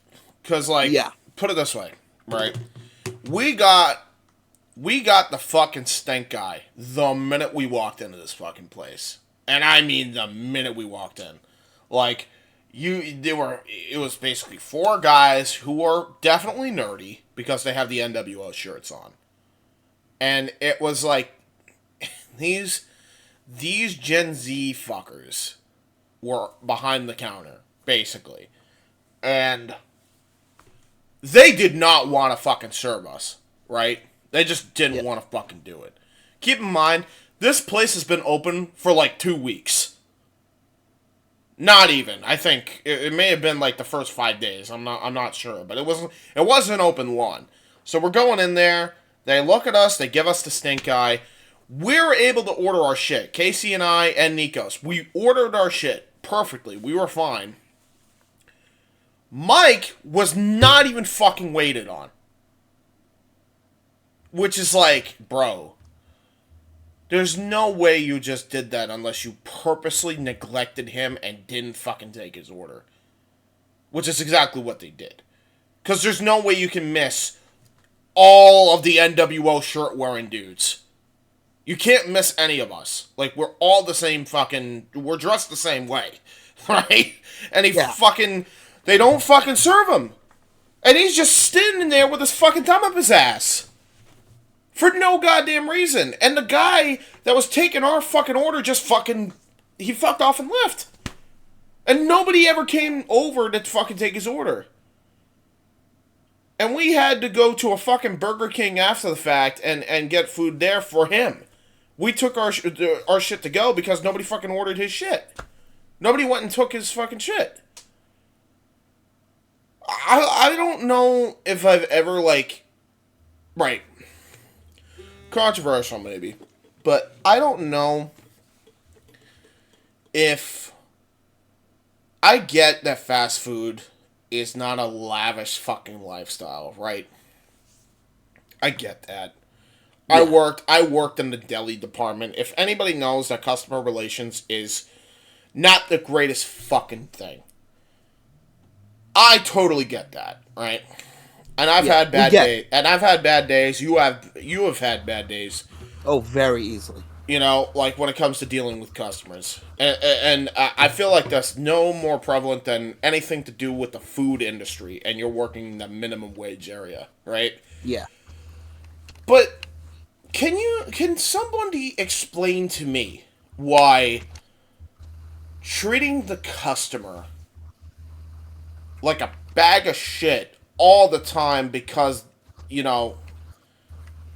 Cause like, Yeah. put it this way, right? We got the fucking stink guy the minute we walked into this fucking place. And I mean the minute we walked in. Like, it was basically four guys who were definitely nerdy because they have the NWO shirts on. And it was like, these Gen Z fuckers were behind the counter, basically. And they did not want to fucking serve us, right? They just didn't want to fucking do it. Keep in mind, this place has been open for like 2 weeks. Not even. I think it may have been like the first 5 days. I'm not sure, but it wasn't open long. So we're going in there. They look at us. They give us the stink eye. We were able to order our shit. Casey and I and Nikos. We ordered our shit perfectly. We were fine. Mike was not even fucking waited on. Which is like, bro, there's no way you just did that unless you purposely neglected him and didn't fucking take his order. Which is exactly what they did. Because there's no way you can miss all of the NWO shirt-wearing dudes. You can't miss any of us. Like, we're all the same fucking... We're dressed the same way. Right? And they don't fucking serve him. And he's just standing there with his fucking thumb up his ass. For no goddamn reason. And the guy that was taking our fucking order just fucking... He fucked off and left. And nobody ever came over to fucking take his order. And we had to go to a fucking Burger King after the fact and get food there for him. We took our shit to go because nobody fucking ordered his shit. Nobody went and took his fucking shit. I don't know if I've ever, like... Right. Controversial, maybe. But I don't know if... I get that fast food is not a lavish fucking lifestyle, right? I get that. Yeah. I worked in the deli department. If anybody knows that customer relations is not the greatest fucking thing, I totally get that, right? And I've had bad days. And I've had bad days. You have had bad days. Oh, very easily. You know, like when it comes to dealing with customers. And I feel like that's no more prevalent than anything to do with the food industry and you're working in the minimum wage area, right? Yeah. But can somebody explain to me why treating the customer like a bag of shit all the time because, you know,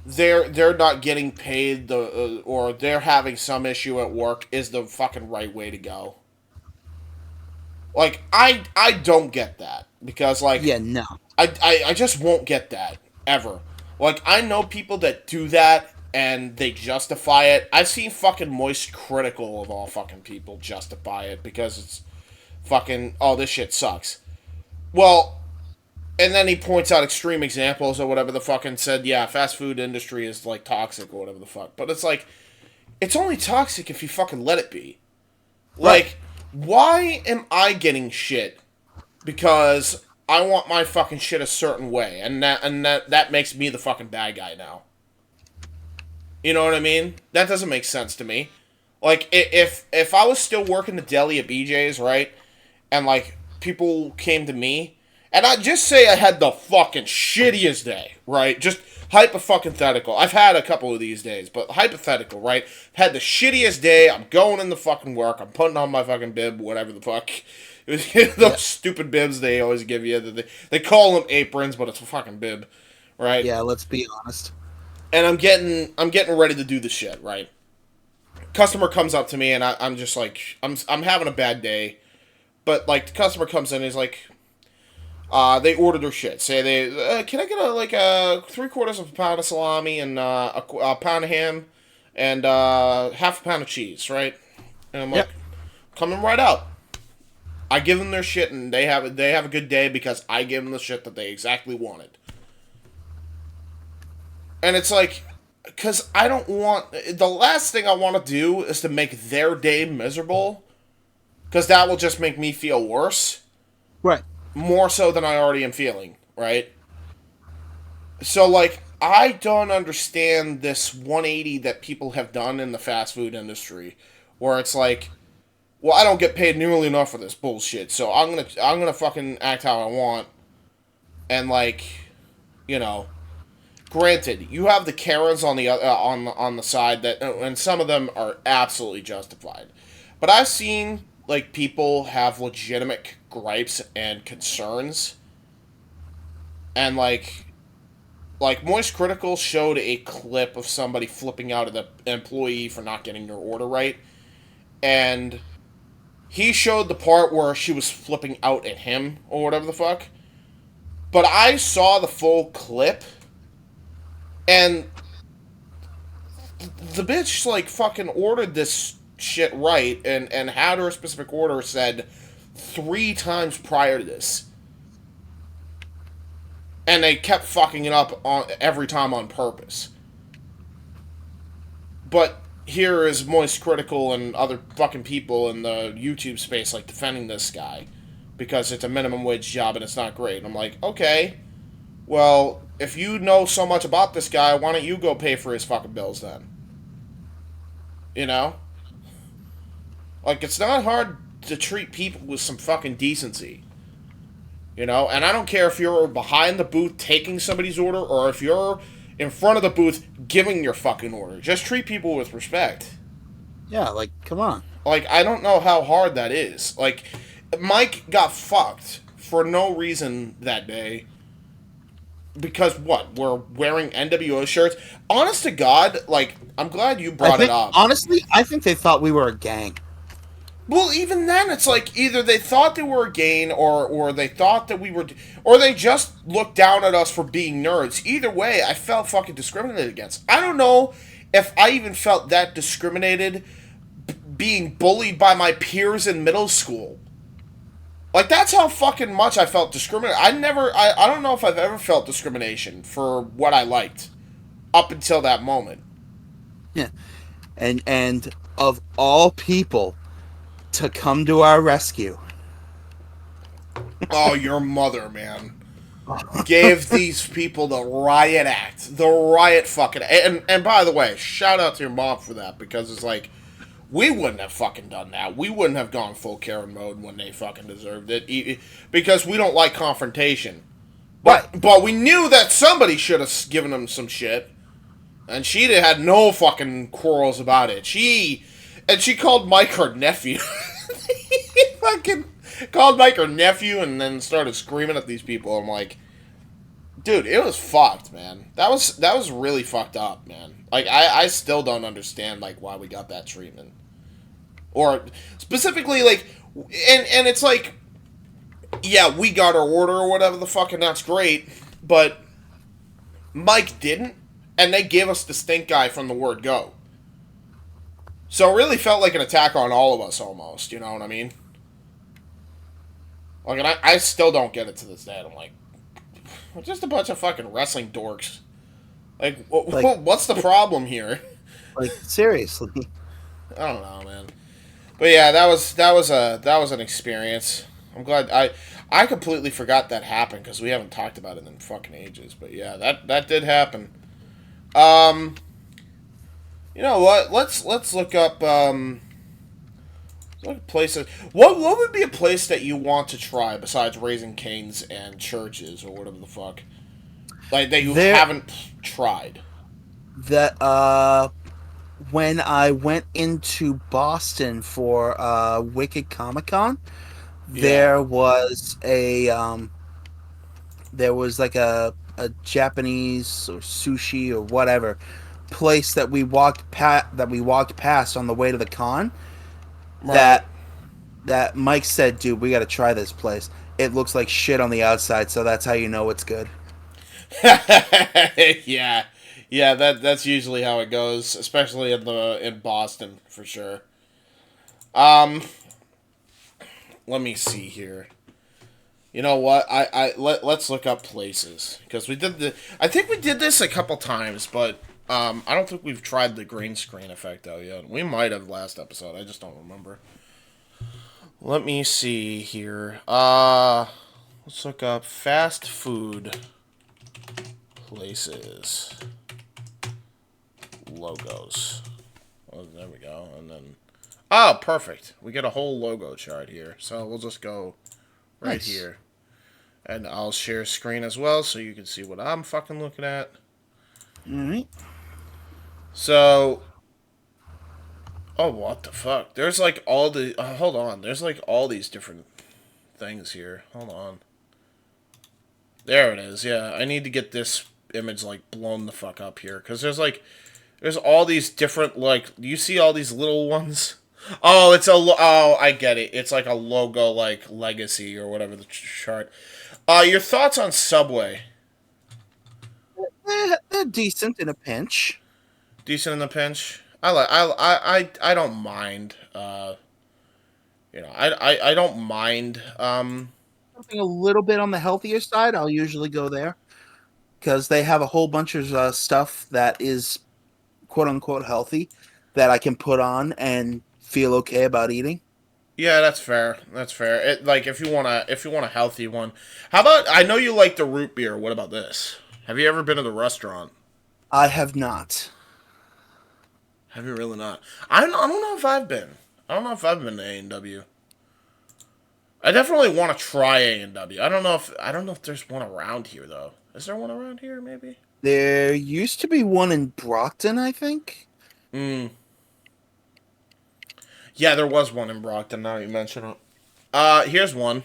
they're not getting paid or they're having some issue at work is the fucking right way to go? Like, I don't get that. Because, like... Yeah, no. I just won't get that. Ever. Like, I know people that do that and they justify it. I've seen fucking Moist Critical of all fucking people justify it because it's fucking... Oh, this shit sucks. Well... And then he points out extreme examples or whatever the fucking said, yeah, fast food industry is, like, toxic or whatever the fuck. But it's like, it's only toxic if you fucking let it be. Like, why am I getting shit because I want my fucking shit a certain way? And that makes me the fucking bad guy now. You know what I mean? That doesn't make sense to me. Like, if I was still working the deli at BJ's, right? And, like, people came to me... And I just say I had the fucking shittiest day, right? Just hypothetical. I've had a couple of these days, but hypothetical, right? Had the shittiest day. I'm going into fucking work. I'm putting on my fucking bib, whatever the fuck. Those stupid bibs they always give you. They call them aprons, but it's a fucking bib, right? Yeah, let's be honest. And I'm getting ready to do the shit, right? Customer comes up to me, and I'm just like, I'm having a bad day, but like the customer comes in, and he's like. They ordered their shit. Say they, can I get a 3/4 of a pound of salami and a pound of ham and half a pound of cheese, right? And I'm like, coming right out. I give them their shit and they have a good day because I give them the shit that they exactly wanted. And it's like, because I don't want, the last thing I want to do is to make their day miserable, because that will just make me feel worse. Right. More so than I already am feeling, right? So, like, I don't understand this 180 that people have done in the fast food industry, where it's like, well, I don't get paid nearly enough for this bullshit, so I'm gonna fucking act how I want, and like, you know, granted, you have the Karens on the on the side that, and some of them are absolutely justified, but I've seen like people have legitimate gripes and concerns, and like Moist Critical showed a clip of somebody flipping out at the employee for not getting their order right, and he showed the part where she was flipping out at him or whatever the fuck, but I saw the full clip, and the bitch like fucking ordered this shit right and had her specific order said 3 times prior to this, and they kept fucking it up on every time on purpose. But here is Moist Critical and other fucking people in the YouTube space like defending this guy because it's a minimum wage job and it's not great. And I'm like, okay, well, if you know so much about this guy, why don't you go pay for his fucking bills then? You know? Like, it's not hard to treat people with some fucking decency. You know? And I don't care if you're behind the booth taking somebody's order or if you're in front of the booth giving your fucking order. Just treat people with respect. Yeah, like, come on. Like, I don't know how hard that is. Like, Mike got fucked for no reason that day. Because what? We're wearing NWO shirts? Honest to God, like, I'm glad you brought it up. Honestly, I think they thought we were a gang. Well, even then, it's like either they thought they were a gang or they thought that we were... Or they just looked down at us for being nerds. Either way, I felt fucking discriminated against. I don't know if I even felt that discriminated being bullied by my peers in middle school. Like, that's how fucking much I felt discriminated. I don't know if I've ever felt discrimination for what I liked up until that moment. Yeah. And of all people to come to our rescue. Oh, your mother, man. Gave these people the riot act. The riot fucking... And by the way, shout out to your mom for that, because it's like, we wouldn't have fucking done that. We wouldn't have gone full Karen mode when they fucking deserved it, because we don't like confrontation. But we knew that somebody should have given them some shit, and she had no fucking quarrels about it. She called Mike her nephew. Fucking called Mike her nephew and then started screaming at these people. I'm like, dude, it was fucked, man. That was really fucked up, man. Like, I still don't understand, like, why we got that treatment. Or, specifically, like, and it's like, yeah, we got our order or whatever the fuck, and that's great, but Mike didn't, and they gave us the stink guy from the word go. So it really felt like an attack on all of us, almost, you know what I mean? Like, and I still don't get it to this day. I'm like, we're just a bunch of fucking wrestling dorks. Like, what's the problem here? Like, seriously. I don't know, man. But yeah, that was an experience. I'm glad I completely forgot that happened because we haven't talked about it in fucking ages. But yeah, that did happen. You know what? Let's look up places. What would be a place that you want to try besides Raising Cane's and churches or whatever the fuck, like that you haven't tried? That when I went into Boston for Wicked Comic Con, there was like a Japanese or sushi or whatever place that we walked past on the way to the con. Right. That Mike said, dude, we got to try this place. It looks like shit on the outside, so that's how you know it's good. Yeah, that's usually how it goes, especially in Boston for sure. Let me see here. You know what? Let's look up places because I think we did this a couple times, but I don't think we've tried the green screen effect out yet. We might have last episode. I just don't remember. Let me see here. Let's look up fast food places logos. Oh, there we go. And then perfect. We get a whole logo chart here. So we'll just go right here. And I'll share screen as well so you can see what I'm fucking looking at. Alright. So, oh, what the fuck? There's like all the, hold on. There's like all these different things here. Hold on. There it is. Yeah, I need to get this image like blown the fuck up here. Because there's all these different, like, do you see all these little ones? Oh, I get it. It's like a logo, like Legacy or whatever the chart. Your thoughts on Subway? They're decent in a pinch. Decent in the pinch. I don't mind. I don't mind. Something a little bit on the healthier side, I'll usually go there because they have a whole bunch of stuff that is quote unquote healthy that I can put on and feel okay about eating. Yeah, that's fair. That's fair. Like if you want a healthy one, how about I know you like the root beer. What about this? Have you ever been to the restaurant? I have not. Have you really not? I don't know if I've been. I don't know if I've been to A&W. I definitely want to try A&W. I don't know if there's one around here though. Is there one around here? Maybe. There used to be one in Brockton, I think. Hmm. Yeah, there was one in Brockton. Now you mention it. Here's one.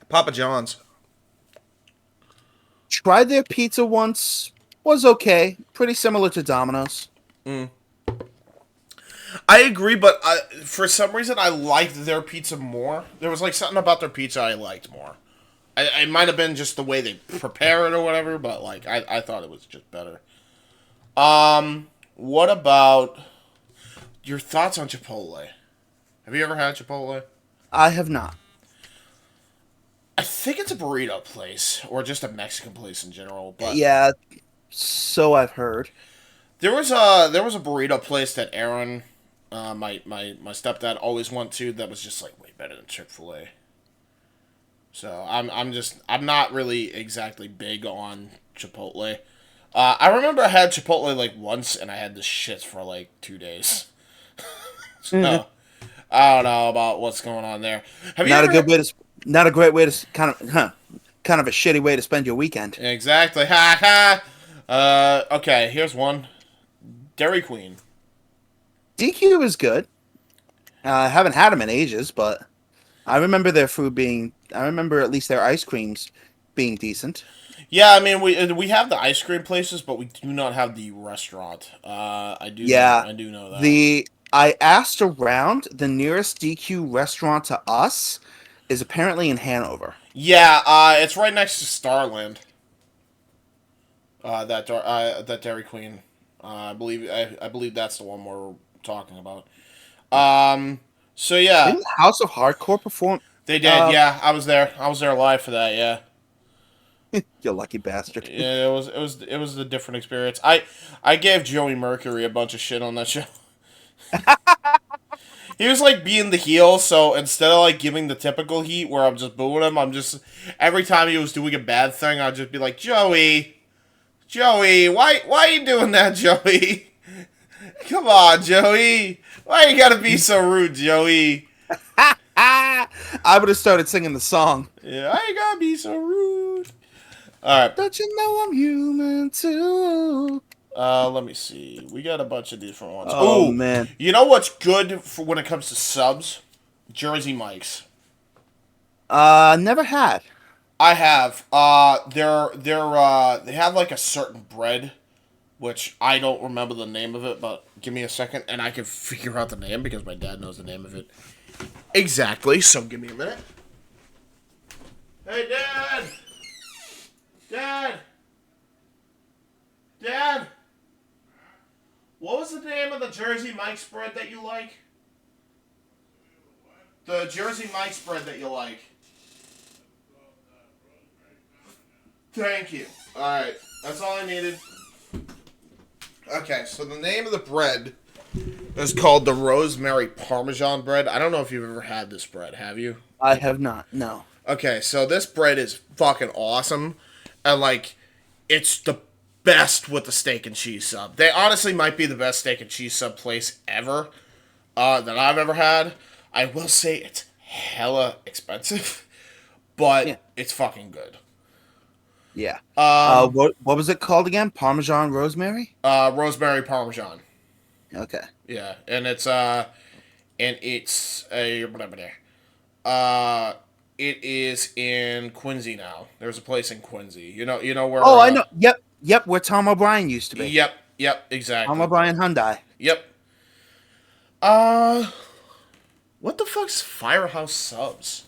Papa John's. Tried their pizza once. Was okay. Pretty similar to Domino's. I agree, but for some reason I liked their pizza more. There was like something about their pizza I liked more. It might have been just the way they prepare it or whatever, but like I thought it was just better. What about your thoughts on Chipotle? Have you ever had Chipotle? I have not. I think it's a burrito place or just a Mexican place in general. But Yeah, so I've heard. there was a burrito place that Aaron, my stepdad always went to that was just like way better than Chick-fil-A. So I'm not really exactly big on Chipotle. I remember I had Chipotle like once and I had the shits for like 2 days. So I don't know about what's going on there. Have you Not a ever good way to. Not a great way to kind of a shitty way to spend your weekend. Exactly. Ha ha. Okay, here's one. Dairy Queen. DQ is good. I haven't had them in ages, but I remember their food being. I remember at least their ice creams being decent. Yeah, I mean we have the ice cream places, but we do not have the restaurant. Yeah, I do know that. I asked around. The nearest DQ restaurant to us is apparently in Hanover. Yeah, it's right next to Starland. That Dairy Queen. I believe that's the one we're talking about. So yeah, Didn't House of Hardcore perform? they did. Yeah, I was there. I was there live for that. Yeah. You lucky bastard. Yeah, it was a different experience. I gave Joey Mercury a bunch of shit on that show. He was like being the heel, so instead of like giving the typical heat where I'm just booing him, I'm just every time he was doing a bad thing, I'd just be like, Joey, why are you doing that, Joey? Come on, Joey. Why you gotta be so rude, Joey? I would have started singing the song. Yeah, why you gotta be so rude? Alright. Don't you know I'm human too? Let me see. We got a bunch of different ones. Oh, Ooh, man. You know what's good for when it comes to subs? Jersey Mike's. Never had. I have. They have like a certain bread, which I don't remember the name of it, but give me a second and I can figure out the name because my dad knows the name of it. Exactly, so give me a minute. Hey, Dad! Dad! Dad! What was the name of the Jersey Mike's bread that you like? The Jersey Mike's bread that you like. Thank you. Alright, that's all I needed. Okay, so the name of the bread is called the Rosemary Parmesan bread. I don't know if you've ever had this bread, have you? I have not. No. Okay, so this bread is fucking awesome. And, like, it's the best with the steak and cheese sub. They honestly might be the best steak and cheese sub place ever that I've ever had. I will say it's hella expensive, but it's fucking good. Yeah. What was it called again? Parmesan rosemary? Rosemary Parmesan. Okay. Yeah, and it's a it is in Quincy now. There's a place in Quincy. You know where? Oh, I know. Yep. Where Tom O'Brien used to be. Yep, exactly. Tom O'Brien Hyundai. Yep. What the fuck's Firehouse Subs?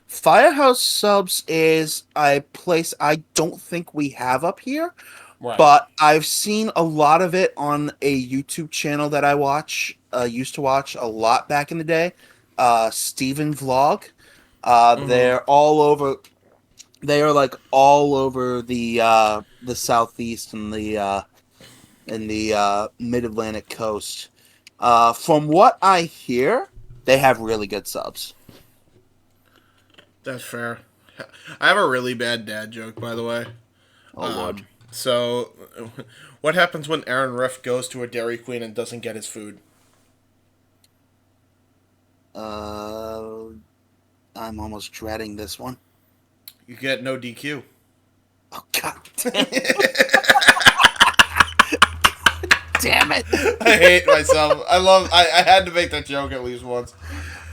Firehouse Subs is a place I don't think we have up here, Right. but I've seen a lot of it on a YouTube channel that I used to watch a lot back in the day. Steven Vlog. Mm-hmm. They're all over. They are like all over the southeast and the mid Atlantic coast. From what I hear, they have really good subs. That's fair. I have a really bad dad joke, by the way. Oh lord. So, what happens when Aaron Rift goes to a Dairy Queen and doesn't get his food? Uh, I'm almost dreading this one. You get no DQ. Oh god damn damn it! I hate myself. I had to make that joke at least once.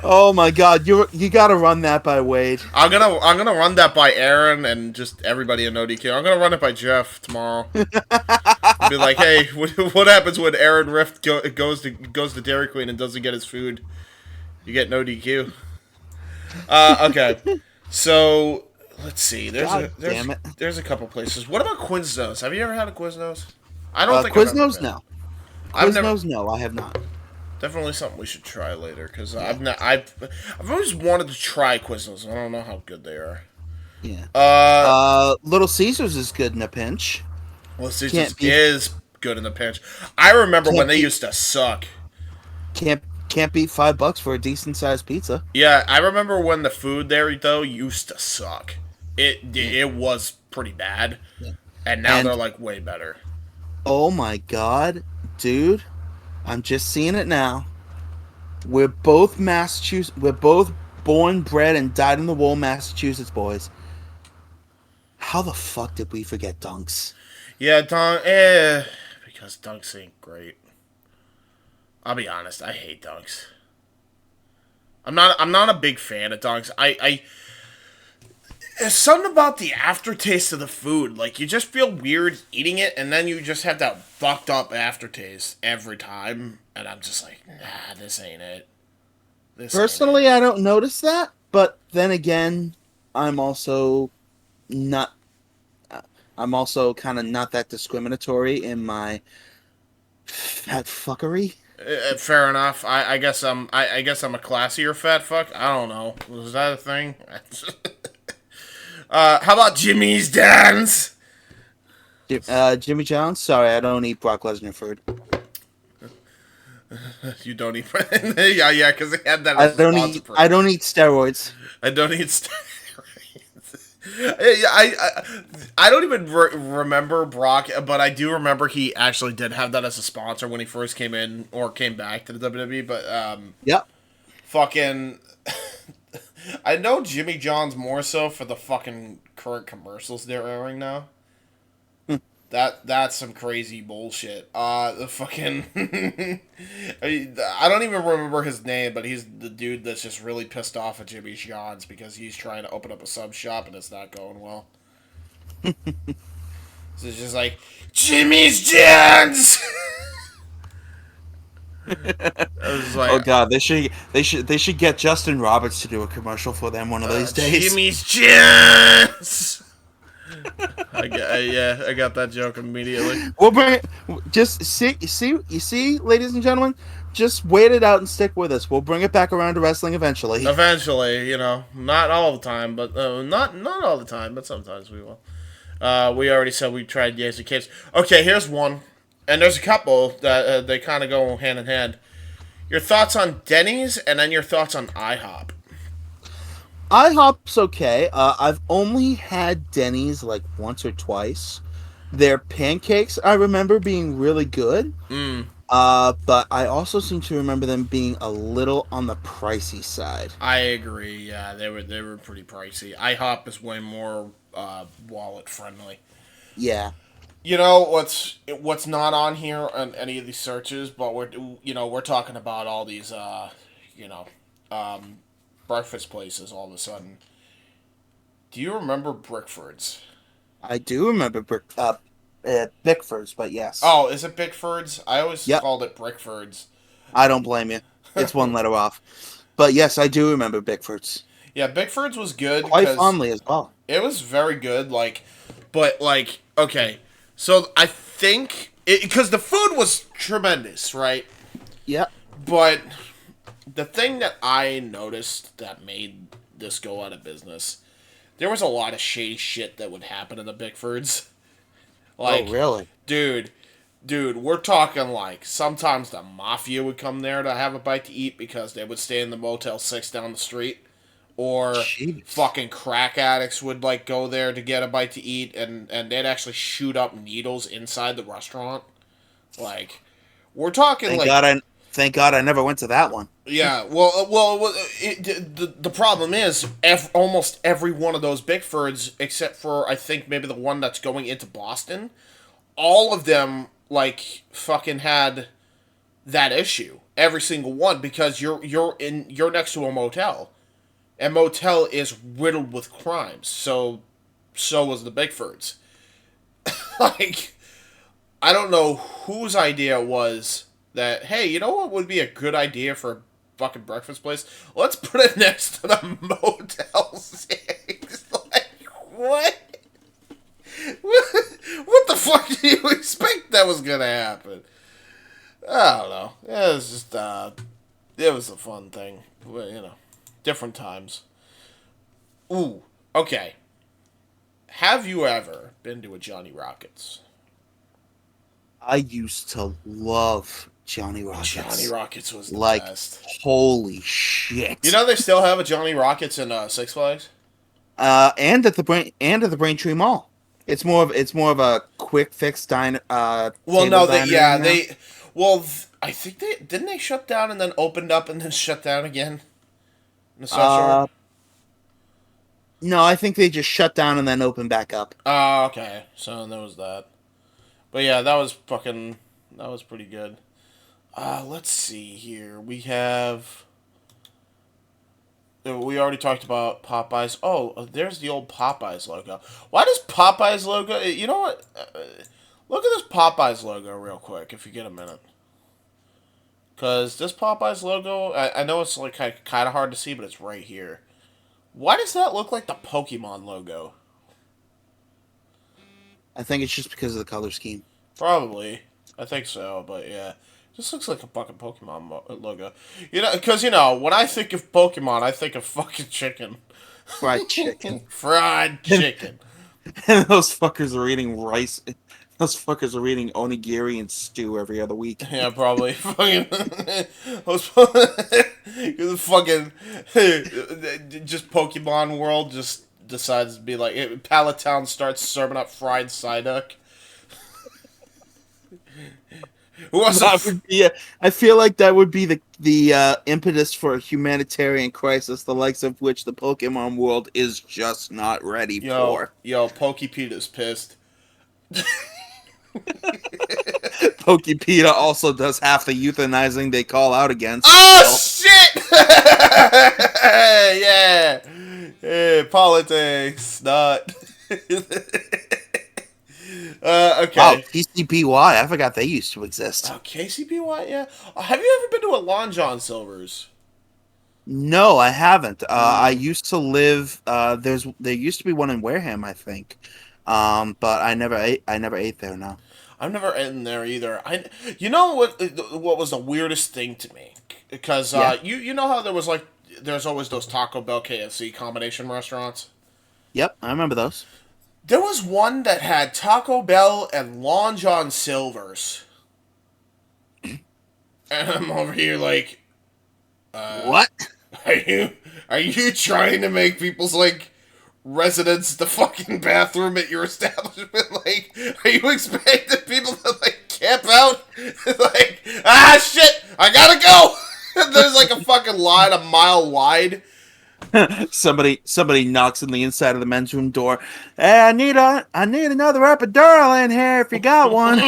Oh my god, you gotta run that by Wade. I'm gonna run that by Aaron and just everybody in no DQ. I'm gonna run it by Jeff tomorrow. Be like, hey, what happens when Aaron Rift goes to Dairy Queen and doesn't get his food? You get no DQ. Okay, so let's see. Damn it. There's a couple places. What about Quiznos? Have you ever had a Quiznos? I don't think I've ever Quiznos, been. no. I've never. Quiznos, no, I have not. Definitely something we should try later because I've always wanted to try Quiznos. I don't know how good they are. Yeah. Uh, Little Caesars is good in a pinch. well, Caesars Can't beat is good in the pinch. I remember when Can't they beat- used to suck. can't beat $5 for a decent sized pizza. Yeah, I remember when the food there though used to suck. It was pretty bad, Yeah. and now And- they're like way better. Oh my god, dude! I'm just seeing it now. We're both Massachusetts. We're both born, bred, and dyed in the wool Massachusetts boys. How the fuck did we forget Dunks? Yeah, because Dunks ain't great. I'll be honest, I hate Dunks. I'm not a big fan of Dunks. There's something about the aftertaste of the food. Like, you just feel weird eating it, and then you just have that fucked up aftertaste every time. And I'm just like, nah, this ain't it. Personally, I don't notice that, but then again, I'm also not. I'm also kind of not that discriminatory in my fat fuckery. Fair enough. I guess I guess I'm a classier fat fuck. I don't know. Was that a thing? How about Jimmy's Dance? Jimmy John's. Sorry, I don't eat Brock Lesnar food. You don't eat. Yeah, because they had that. As I don't eat steroids. I don't eat steroids. I don't even remember Brock, but I do remember he actually did have that as a sponsor when he first came in or came back to the WWE. But Yep. fucking, I know Jimmy John's more so for the fucking current commercials they're airing now. That's some crazy bullshit. The fucking I don't even remember his name, but he's the dude that's just really pissed off at Jimmy John's because he's trying to open up a sub shop and it's not going well. So it's just like Jimmy's John's. I was like, Oh god, they should get Justin Roberts to do a commercial for them one of these days. Jimmy's John's. I got that joke immediately. We'll bring it. Just see, ladies and gentlemen, just wait it out and stick with us. We'll bring it back around to wrestling eventually. Eventually, not all the time, but not all the time, but sometimes we will. We already said we tried Yes and Capes. Okay, here's one, and there's a couple that they kind of go hand in hand. Your thoughts on Denny's, and then your thoughts on IHOP. IHOP's okay. I've only had Denny's like once or twice. Their pancakes I remember being really good. But I also seem to remember them being a little on the pricey side. I agree. Yeah, they were pretty pricey. IHOP is way more wallet friendly. Yeah. You know what's not on here on any of these searches, but we're talking about all these breakfast places all of a sudden. Do you remember Brickford's? I do remember Bickford's, but yes. Oh, is it Bickford's? I always Yep. called it Brickford's. I don't blame you. It's one letter off. But yes, I do remember Bickford's. Yeah, Bickford's was good. Quite 'cause fondly as well. It was very good, okay, So I think because the food was tremendous, right? Yep. But the thing that I noticed that made this go out of business, there was a lot of shady shit that would happen in the Bickfords. Like, Oh, really? dude, we're talking like sometimes the mafia would come there to have a bite to eat because they would stay in the Motel 6 down the street. Or Jeez. fucking crack addicts would like go there to get a bite to eat and they'd actually shoot up needles inside the restaurant. Like, we're talking Thank like God I thank God I never went to that one. yeah, the problem is almost every one of those Bickfords, except for I think maybe the one that's going into Boston, all of them like fucking had that issue. Every single one because you're next to a motel, and motel is riddled with crimes. So was the Bickfords. Like I don't know whose idea it was that, hey, you know what would be a good idea for a fucking breakfast place? Let's put it next to the Motel 6. Like, what? What the fuck do you expect that was gonna happen? I don't know. It was just, it was a fun thing. Well, you know, different times. Ooh, okay. Have you ever been to a Johnny Rockets? I used to love Johnny Rockets. Johnny Rockets was the like, best. holy shit! You know they still have a Johnny Rockets in Six Flags. And at the Braintree Mall. It's more of a quick fix dine. Well, table no, diner now. I think they shut down and then opened up and then shut down again. In the South Shore? No, I think they just shut down and then opened back up. Oh, okay. So there was that. But yeah, that was pretty good. Let's see here. We already talked about Popeyes. Oh, there's the old Popeyes logo. Why does Popeyes logo... You know what? Look at this Popeyes logo real quick, if you get a minute. Because this Popeyes logo, I know it's like kind of hard to see, but it's right here. Why does that look like the Pokemon logo? I think it's just because of the color scheme. Probably. I think so, but yeah. Just looks like a fucking Pokemon logo. You know, because, you know, when I think of Pokemon, I think of fucking chicken. Fried chicken. Fried chicken. And those fuckers are eating rice. Those fuckers are eating onigiri and stew every other week. Yeah, probably. Fucking... the fucking... just Pokemon World just decides to be like... Palatown starts serving up fried Psyduck. I feel like that would be the impetus for a humanitarian crisis, the likes of which the Pokemon world is just not ready for. Yo, Pokepita's pissed. Pokepita also does half the euthanizing they call out against. Oh, shit! Yeah. Hey, politics, not... okay. Wow, TCPY. I forgot they used to exist. Oh, KCPY, yeah. Have you ever been to a Long John Silver's? No, I haven't. I used to live. There used to be one in Wareham, I think. But I never ate there. No. I've never eaten there either. You know what was the weirdest thing to me? Because you know how there's always those Taco Bell KFC combination restaurants. Yep, I remember those. There was one that had Taco Bell and Long John Silver's. And I'm over here like, what? Are you trying to make people's like residence the fucking bathroom at your establishment? Like, are you expecting people to like camp out? Like, shit, I gotta go. There's like a fucking line a mile wide. somebody knocks on the inside of the men's room door. Hey, I need another epidural in here if you got one.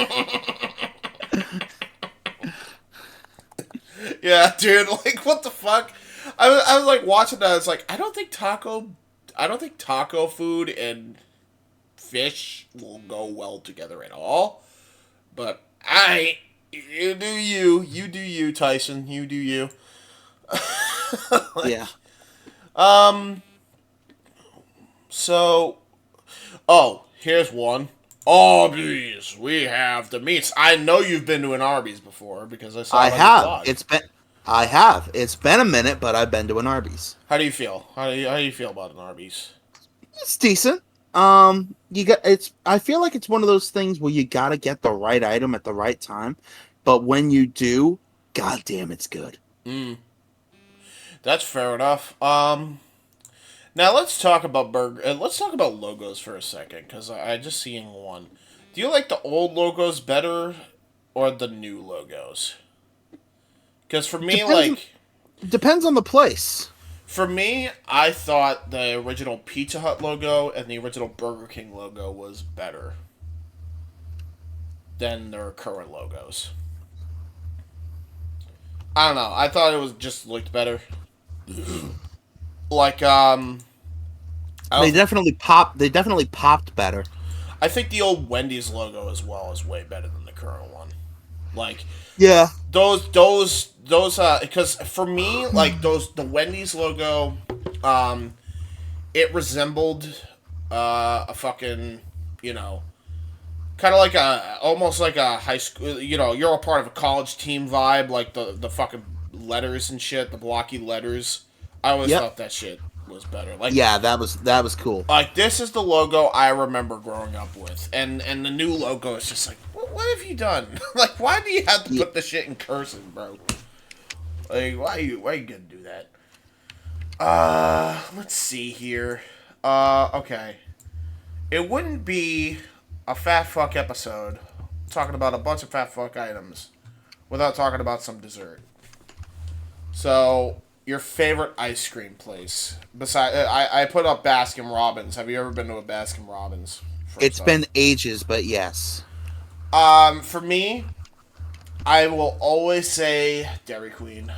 Yeah, dude, like what the fuck? I was like watching that. It's like I don't think taco food and fish will go well together at all. But you do you, Tyson, you do you. Yeah. So, here's one. Arby's, we have the meats. I know you've been to an Arby's before because I saw I it on your have. blog. I have. It's been a minute, but I've been to an Arby's. How do you feel? How do you feel about an Arby's? It's decent. I feel like it's one of those things where you gotta get the right item at the right time, but when you do, goddamn, it's good. That's fair enough. Now let's talk about let's talk about logos for a second, because I just seen one. Do you like the old logos better or the new logos? Because for me, Depends on the place. for me, I thought the original Pizza Hut logo and the original Burger King logo was better than their current logos. I don't know. I thought it was just looked better. Like, They definitely popped. They definitely popped better. I think the old Wendy's logo as well is way better than the current one. Like, Yeah. because for me, like, the Wendy's logo, it resembled, a fucking, kind of like almost like a high school, you're a part of a college team vibe, like the fucking letters and shit, the blocky letters. I always thought that shit was better. Like, Yeah, that was cool. like, this is the logo I remember growing up with, and the new logo is just like, what have you done? Like, why do you have to put the shit in cursive, bro? Like, why are you gonna do that? Let's see here. Okay. It wouldn't be a fat fuck episode talking about a bunch of fat fuck items without talking about some dessert. So, your favorite ice cream place? I put up Baskin Robbins. Have you ever been to a Baskin Robbins? It's been ages, but yes. For me, I will always say Dairy Queen.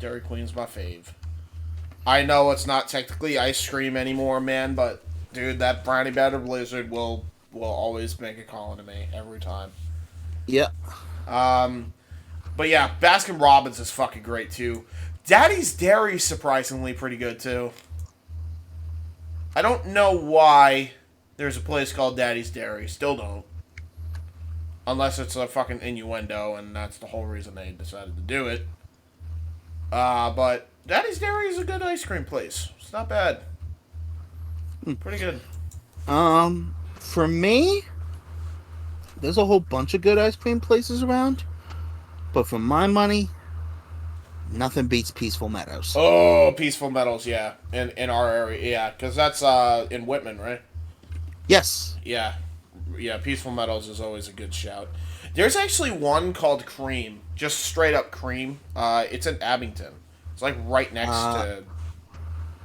Dairy Queen's my fave. I know it's not technically ice cream anymore, man, but dude, that brownie batter blizzard will always make a call to me every time. Yep. But yeah, Baskin Robbins is fucking great too. Daddy's Dairy's surprisingly pretty good too. I don't know why there's a place called Daddy's Dairy. Still don't. Unless it's a fucking innuendo, and that's the whole reason they decided to do it. But Daddy's Dairy is a good ice cream place. It's not bad. Pretty good. For me, there's a whole bunch of good ice cream places around, but for my money, nothing beats Peaceful Meadows. Oh, Peaceful Meadows, yeah. In our area, yeah. Because that's in Whitman, right? Yes. Yeah. Yeah, Peaceful Meadows is always a good shout. There's actually one called Cream. Just straight up Cream. It's in Abington. It's like right next to...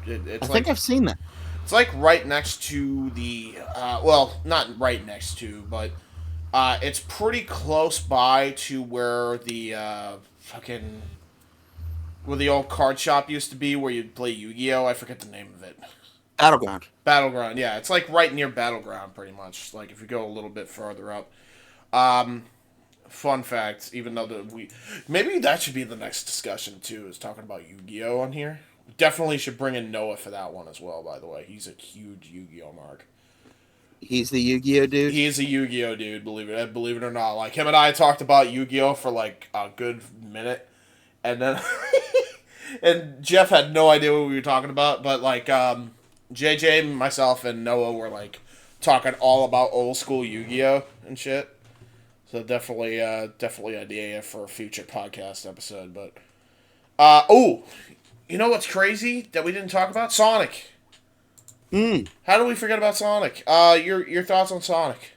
I think I've seen that. It's like right next to the... well, not right next to, but... it's pretty close by to where the fucking... where the old card shop used to be, where you'd play Yu-Gi-Oh! I forget the name of it. Battleground. Battleground, yeah. It's like right near Battleground, pretty much. Like, if you go a little bit further up. Fun fact, even though maybe that should be the next discussion, too, is talking about Yu-Gi-Oh! On here. Definitely should bring in Noah for that one as well, by the way. He's a huge Yu-Gi-Oh! mark. He's the Yu-Gi-Oh! dude? He's a Yu-Gi-Oh! dude, believe it or not. Like, him and I talked about Yu-Gi-Oh! For, like, a good minute. And then... and Jeff had no idea what we were talking about, but, like, JJ, myself, and Noah were, like, talking all about old school Yu-Gi-Oh! And shit. So definitely idea for a future podcast episode. But, you know what's crazy that we didn't talk about? Sonic. How do we forget about Sonic? Your thoughts on Sonic?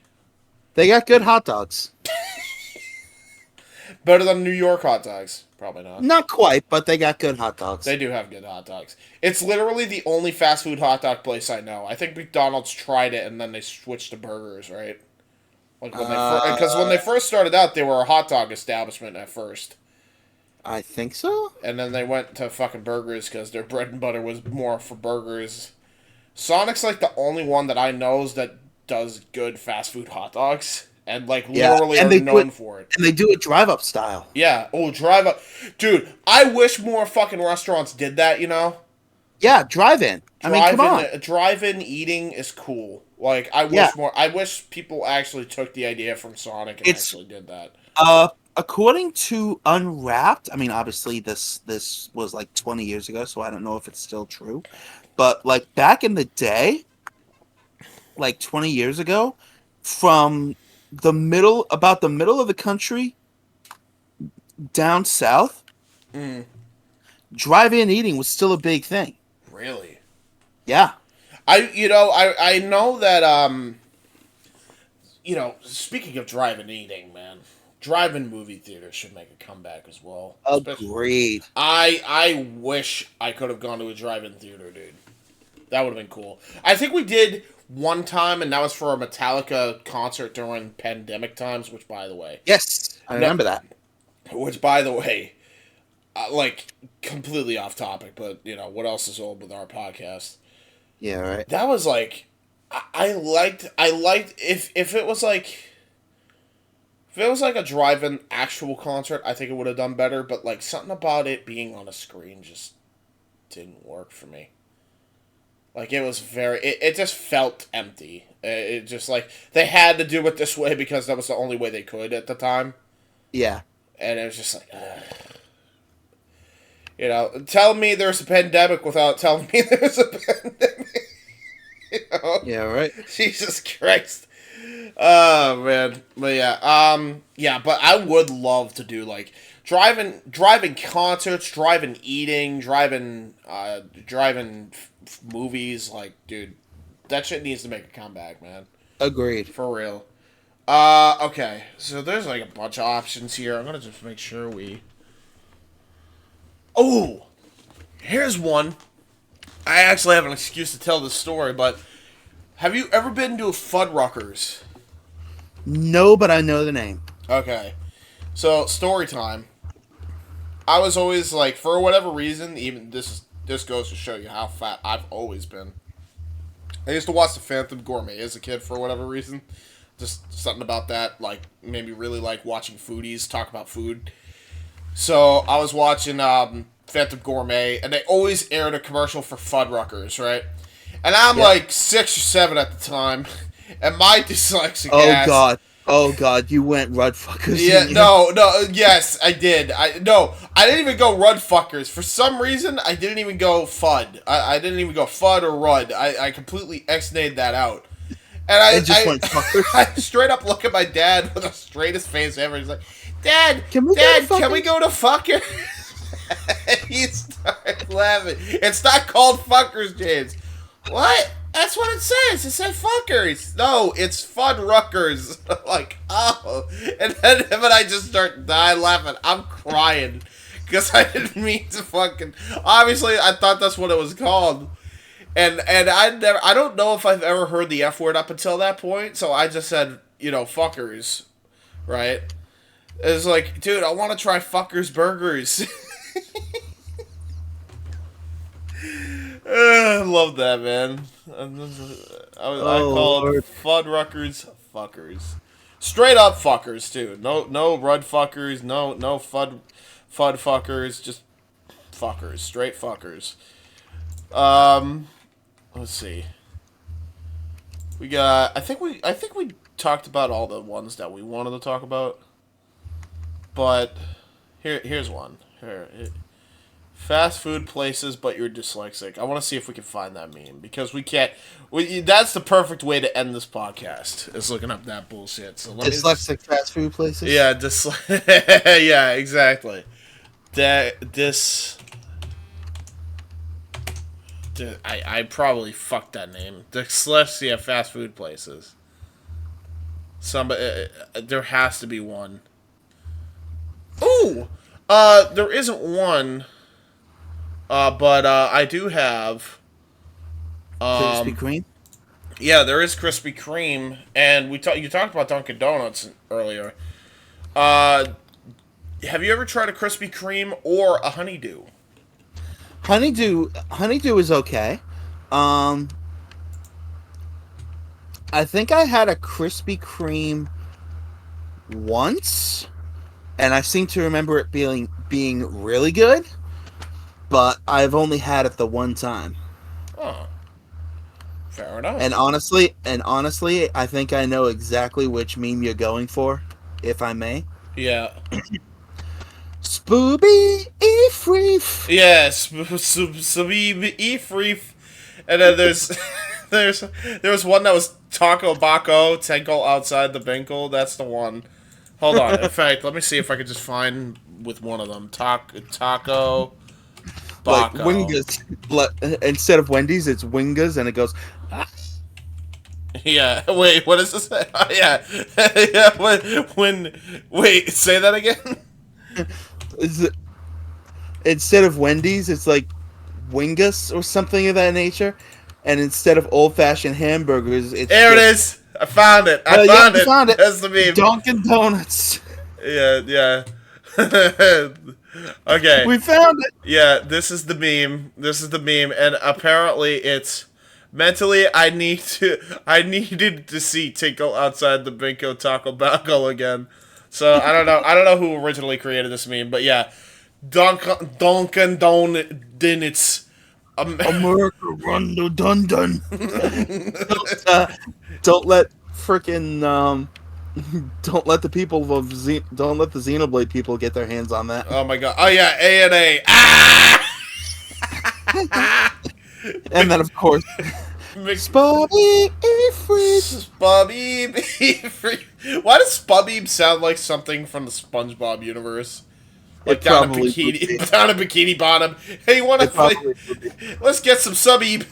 They got good hot dogs. Better than New York hot dogs. Probably not. Not quite, but they got good hot dogs. They do have good hot dogs. It's literally the only fast food hot dog place I know. I think McDonald's tried it and then they switched to burgers, right? Like when because when they first started out, they were a hot dog establishment at first. I think so. And then they went to fucking burgers because their bread and butter was more for burgers. Sonic's like the only one that I know that does good fast food hot dogs. And, like, literally are known for it. And they do it drive-up style. Yeah. Oh, drive-up. Dude, I wish more fucking restaurants did that, you know? Yeah, drive-in. I mean, come on. Drive-in eating is cool. Like, Yeah. I wish people actually took the idea from Sonic and It's actually did that. according to Unwrapped, I mean, obviously this was like 20 years ago, so I don't know if it's still true. But like back in the day, like 20 years ago, from about the middle of the country down south, drive-in eating was still a big thing. Really? Yeah. I know that speaking of drive-in eating, man, drive-in movie theaters should make a comeback as well. Agreed. I wish I could have gone to a drive-in theater, dude. That would have been cool. I think we did one time, and that was for a Metallica concert during pandemic times, which, by the way... Yes, I remember that. Which, by the way, like, completely off topic, but, what else is old with our podcast? Yeah, right. That was, like... I liked... If it was, like... If it was, like, a drive-in actual concert, I think it would have done better, but, like, something about it being on a screen just didn't work for me. Like, it was it just felt empty. It just, like, they had to do it this way because that was the only way they could at the time. Yeah. And it was just like, tell me there's a pandemic without telling me there's a pandemic. Yeah, right. Jesus Christ. Oh, man. But, yeah, but I would love to do, like, driving concerts, driving eating, driving movies. Like, dude, that shit needs to make a comeback, man. Agreed. For real. Okay, so there's like a bunch of options here. I'm gonna just make sure we... Oh! Here's one. I actually have an excuse to tell this story, but... Have you ever been to a Fuddruckers? No, but I know the name. Okay. So, story time. I was always, like, for whatever reason, even this goes to show you how fat I've always been. I used to watch the Phantom Gourmet as a kid for whatever reason. Just something about that, like, made me really like watching foodies talk about food. So, I was watching Phantom Gourmet, and they always aired a commercial for Fuddruckers, right? And I'm like 6 or 7 at the time, and my dyslexic ass... Oh god, you went Rudfuckers. Yeah, no, yes, I did. I didn't even go Rudfuckers. For some reason, I didn't even go Fudd. I didn't even go Fudd or Rud. I completely X-nayed that out. And I went Fuckers. I straight up look at my dad with the straightest face ever. He's like, Dad, can we go to Fuckers? He started laughing. It's not called Fuckers, James. What? That's what it says. It said Fuckers. No, it's Fuddruckers. Like, oh. And then when I just start dying laughing, I'm crying. Because I didn't mean to fucking... Obviously, I thought that's what it was called. And I don't know if I've ever heard the F word up until that point. So I just said, Fuckers. Right? It's like, dude, I want to try Fuckers burgers. I love that, man. I call Fuddruckers fuckers. Straight up fuckers, too. No Rud fuckers, no Fudd fuckers, just fuckers. Straight fuckers. Let's see. We got... I think we talked about all the ones that we wanted to talk about. But here's one. Here. Fast food places, but you're dyslexic. I want to see if we can find that meme, because we can't... that's the perfect way to end this podcast, is looking up that bullshit. So dyslexic fast food places? Yeah, yeah, exactly. I probably fucked that name. Dyslexia fast food places. Somebody... there has to be one. Ooh! There isn't one... but I do have Krispy Kreme. Yeah, there is Krispy Kreme, and you talked about Dunkin' Donuts earlier. Have you ever tried a Krispy Kreme or a Honeydew? Honeydew is okay. I think I had a Krispy Kreme once, and I seem to remember it being really good. but I've only had it the one time. Oh, fair enough. And honestly, I think I know exactly which meme you're going for, if I may. Yeah. Spooby Efreef. Yes, Sabib Efreef. And then there was one that was Taco Baco, Tenko outside the Binkle. That's the one. Hold on. In fact, let me see if I can just find with one of them. Taco Like Baco. Wingas. Instead of Wendy's, it's Wingas, and it goes. Yeah. Wait. What does this say? Oh, yeah. Yeah. Wait. Say that again. Instead of Wendy's, it's like Wingus or something of that nature. And instead of old-fashioned hamburgers, it's There it is. I found it. I yeah, found it. That's the meme. Dunkin' Donuts. Yeah. Okay. We found it. Yeah, this is the meme. And apparently it's mentally I needed to see Tinkle outside the Binko Taco Bell again. So I don't know who originally created this meme, but yeah. Dunkin' Donuts. America run the dun dun. Don't let frickin' don't let the people of don't let the Xenoblade people get their hands on that. Oh my god. Oh yeah, A&A. Ah! And then of course, Spubby Efreef. Spubby. Why does Spubby sound like something from the SpongeBob universe? Like down a bikini bottom. Hey, you want to play? Let's get some subby.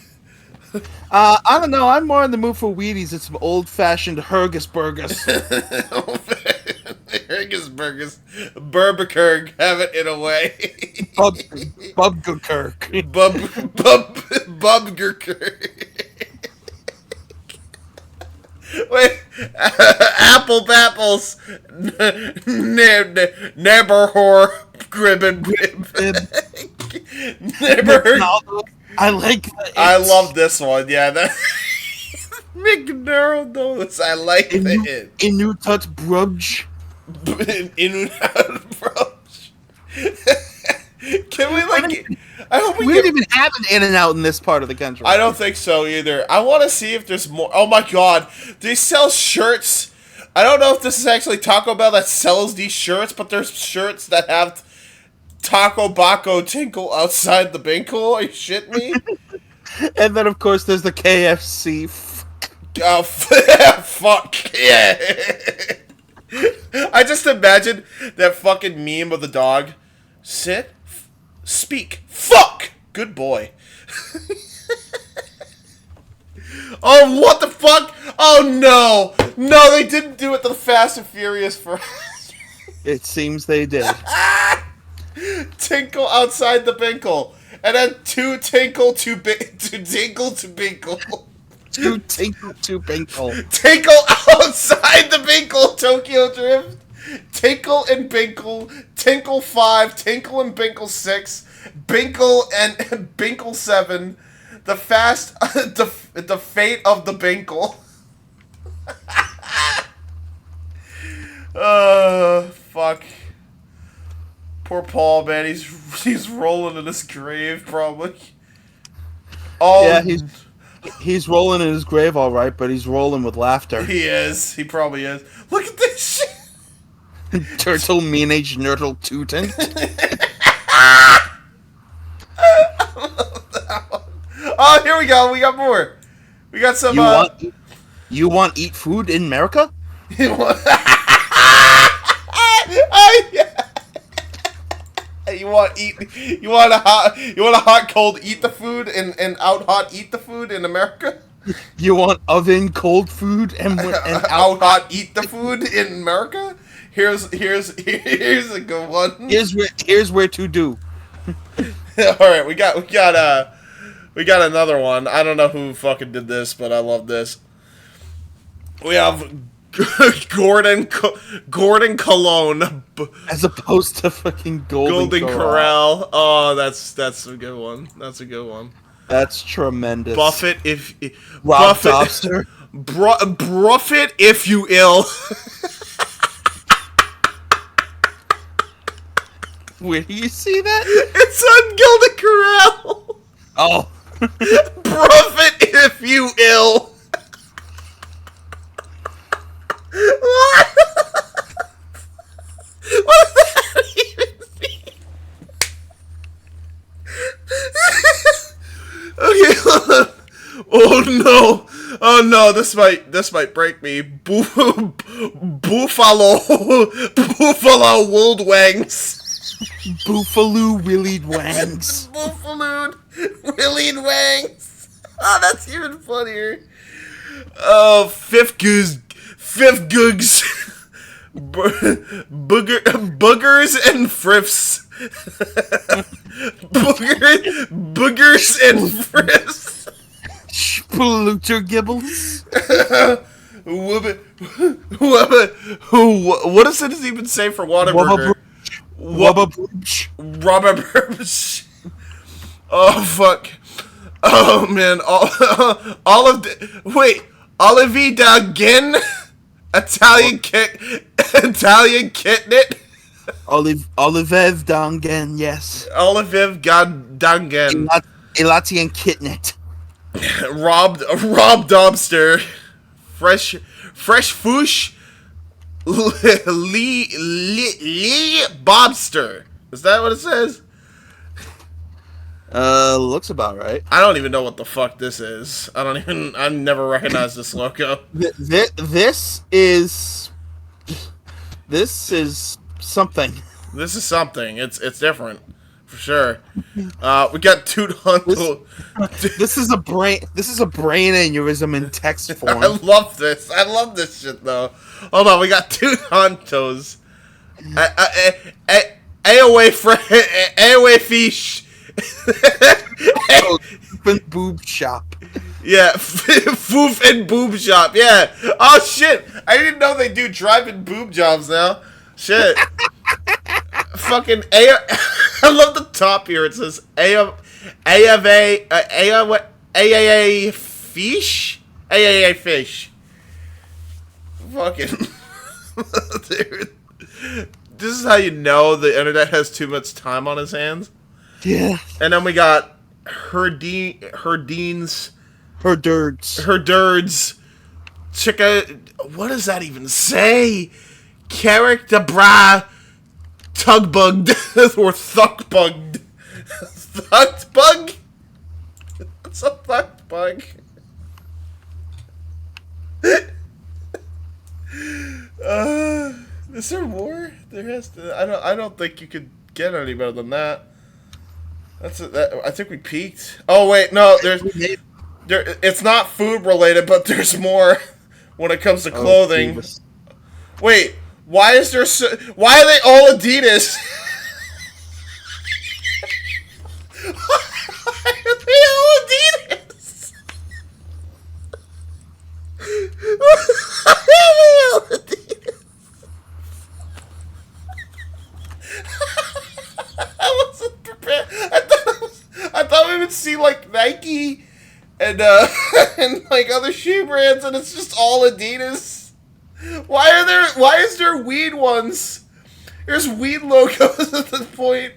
I don't know. I'm more in the mood for Wheaties. It's some old-fashioned Hergus burgers. Hergus burgers. Burberkerg. Have it in a way. Bubgerkirk. Bubgerkerg. Wait, Apple Bapples, Neberhor, Gribben, Neber. I like. I love this one. Yeah, that McDonald's. I like it. Inutut Brudge. Inutut Brudge. Can we like? I hope we don't even have an In-N-Out in this part of the country. I don't think so either. I want to see if there's more. Oh my god, they sell shirts. I don't know if this is actually Taco Bell that sells these shirts, but there's shirts that have Taco Baco Tinkle outside the Binkle. Are you shitting me? And then of course there's the KFC. Oh fuck yeah! I just imagine that fucking meme of the dog. Sit. Speak. Fuck! Good boy. Oh, what the fuck? Oh, no. No, they didn't do it to the Fast and Furious for... It seems they did. Tinkle outside the Binkle. And then two Tinkle to Tinkle to Binkle. Two Tinkle to Binkle. Tinkle outside the Binkle, Tokyo Drift. Tinkle and Binkle, Tinkle 5, Tinkle and Binkle 6, Binkle and Binkle 7, the fate of the Binkle. Fuck. Poor Paul, man, he's rolling in his grave, probably. Oh, yeah, he's rolling in his grave, all right, but he's rolling with laughter. He is. He probably is. Look at this shit. Turtle Meanage Nurtle Tootin. Oh, here we go. We got more. We got some. You want eat food in America? Oh, yeah. You want a hot cold eat the food and out hot eat the food in America? You want oven cold food and out hot eat the food in America? Here's a good one. Here's where to do. All right, we got another one. I don't know who fucking did this, but I love this. We have Gordon Cologne as opposed to fucking Golden Corral. Oh, that's a good one. That's tremendous. Buffett Rob Dobster. Bruffet if you ill. Where do you see that? It's on Golden Corral. Oh. Profit if you ill. What? What does that even mean? Okay, hold on. Oh no, this might break me. Buffalo Wold Wangs. Buffalo Willied Wangs. Buffalo Willied Wangs. Oh, that's even funnier. Oh, fifth googs. Boogers and friffs. Boogers and friffs. Spluter Gibbles. What does it even say for Whataburger? Whataburger. Oh fuck. Oh man. Olive Dagin. Italian kitnet. Olivev Dangen, yes. Olivev Dangen. Elatian kitnet. Rob Dobster. Fresh Foosh. Lee Bobster. Is that what it says? Looks about right. I don't even know what the fuck this is. I've never recognized this logo. This is something. This is something. It's different. For sure. We got Toot Hunto. This is a brain aneurysm in text form. I love this. I love this shit though. Hold on, we got Toot Huntos. AOA fish. And boob shop. Yeah, foof and boob shop. Yeah. Oh shit! I didn't know they do drive-in boob jobs now. Shit. Fucking I love the top here. It says AAA fish. AAA fish. Fucking dude. This is how you know the internet has too much time on his hands. Yeah. And then we got Herdirds. Chicka. What does that even say? Character bra. Tugbugged. Or thuckbugged. Thuckbug? What's a thuckbug? Is there more? There has to. I don't think you could get any better than that. I think we peaked. Oh wait, no. It's not food related, but there's more when it comes to clothing. Wait, why are they all Adidas? Why are they all Adidas? Why are they all Adidas? I wasn't prepared. I thought we would see like Nike and and like other shoe brands, and it's just all Adidas. Why is there weed ones? There's weed logos at this point.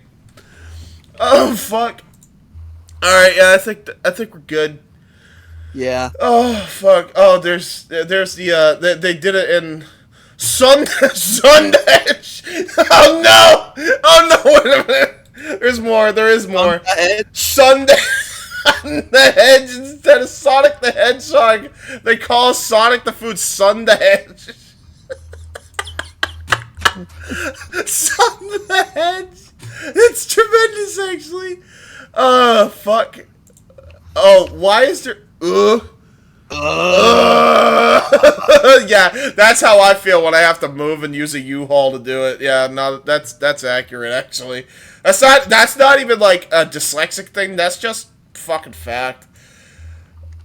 Oh fuck. All right, yeah, I think we're good. Yeah. Oh fuck. Oh, there's the they did it in Sundash. Oh no! Oh no! Wait a minute. There's more. There is more. Sunday on the Hedge instead of Sonic the Hedgehog. They call Sonic the food Sundash. Son the Hedge. It's tremendous, actually. Oh fuck. Oh, why is there? Yeah, that's how I feel when I have to move and use a U-Haul to do it. Yeah, no, that's accurate, actually. That's not even like a dyslexic thing. That's just fucking fact.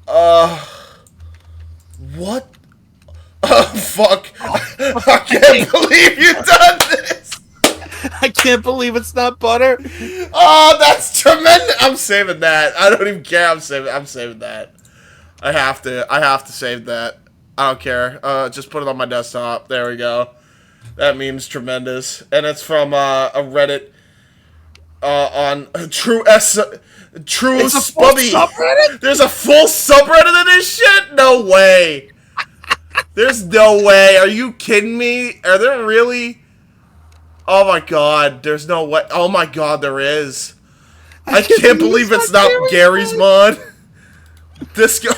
What? Oh fuck! I can't believe you've done this. I can't believe it's not butter. Oh, that's tremendous. I'm saving that. I don't even care. I'm saving that. I have to save that. I don't care. Just put it on my desktop. There we go. That meme's tremendous. And it's from a Reddit on True It's a full Spubby. subreddit? There's a full subreddit of this shit? No way. There's no way. Are you kidding me? Are there really? Oh my god. There's no way. Oh my god, there is. I can't believe it's not Gary's mod. Disco.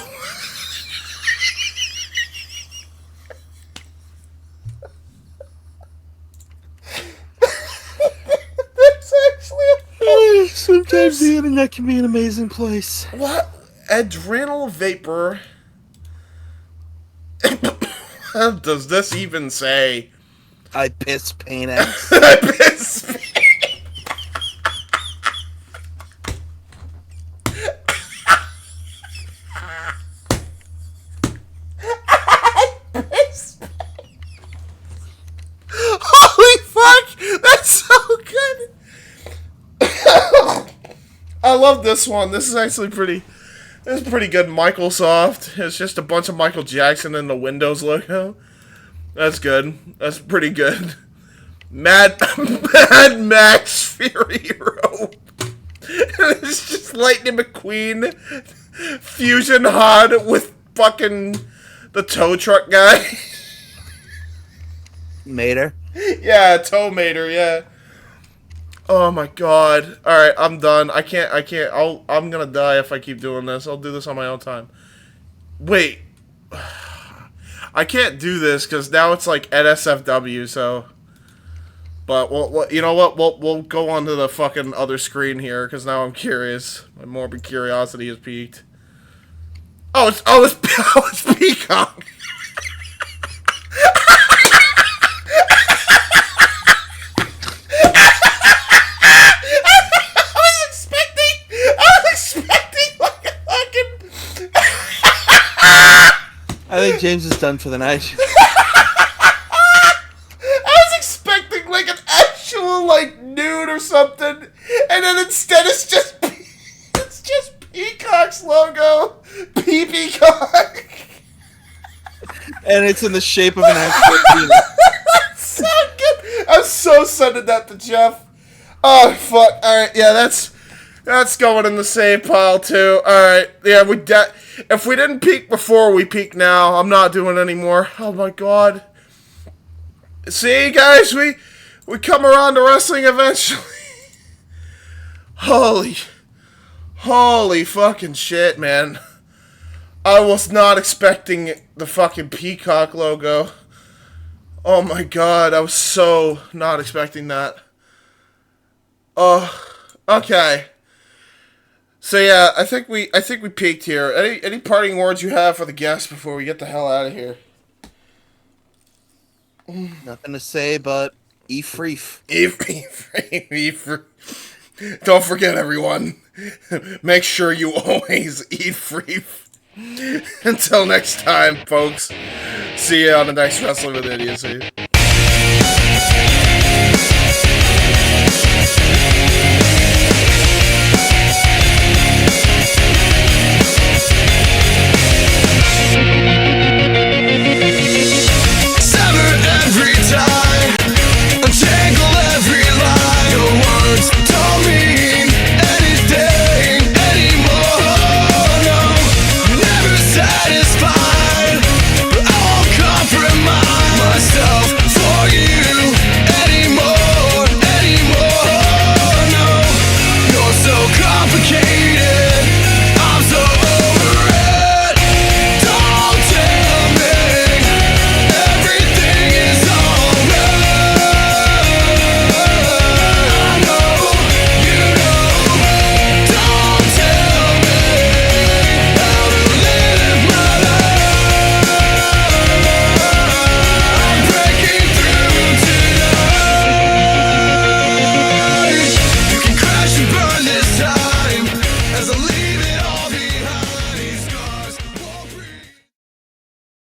Sometimes the internet can be an amazing place. What? Adrenal vapor. What does this even say? I piss paint X. I piss. Holy fuck! That's so good. I love this one. This is actually pretty. This is pretty good. Microsoft. It's just a bunch of Michael Jackson in the Windows logo. That's good. That's pretty good. Mad Max Fury Road. It's just Lightning McQueen fusion hard with fucking the tow truck guy. Mater. Yeah, tow mater. Yeah. Oh my god. Alright, I'm done. I can't. I'm gonna die if I keep doing this. I'll do this on my own time. Wait. I can't do this because now it's like NSFW, so. But, you know what? We'll go on to the fucking other screen here because now I'm curious. My morbid curiosity has peaked. It's Peacock. I think James is done for the night. I was expecting like an actual like nude or something, and then instead it's just Peacock's logo, Peacock, And it's in the shape of an actual penis. That's so good. I'm so sending that to Jeff. Oh fuck! All right, yeah, that's going in the same pile too. All right, yeah, if we didn't peak before, we peak now. I'm not doing anymore. Oh my god! See, guys, we come around to wrestling eventually. Holy fucking shit, man! I was not expecting the fucking Peacock logo. Oh my god, I was so not expecting that. Oh, okay. So yeah, I think we peaked here. Any parting words you have for the guests before we get the hell out of here? Nothing to say but E-freef. Don't forget, everyone. Make sure you always eat free. Until next time, folks. See you on the next Wrestling with Idiocy.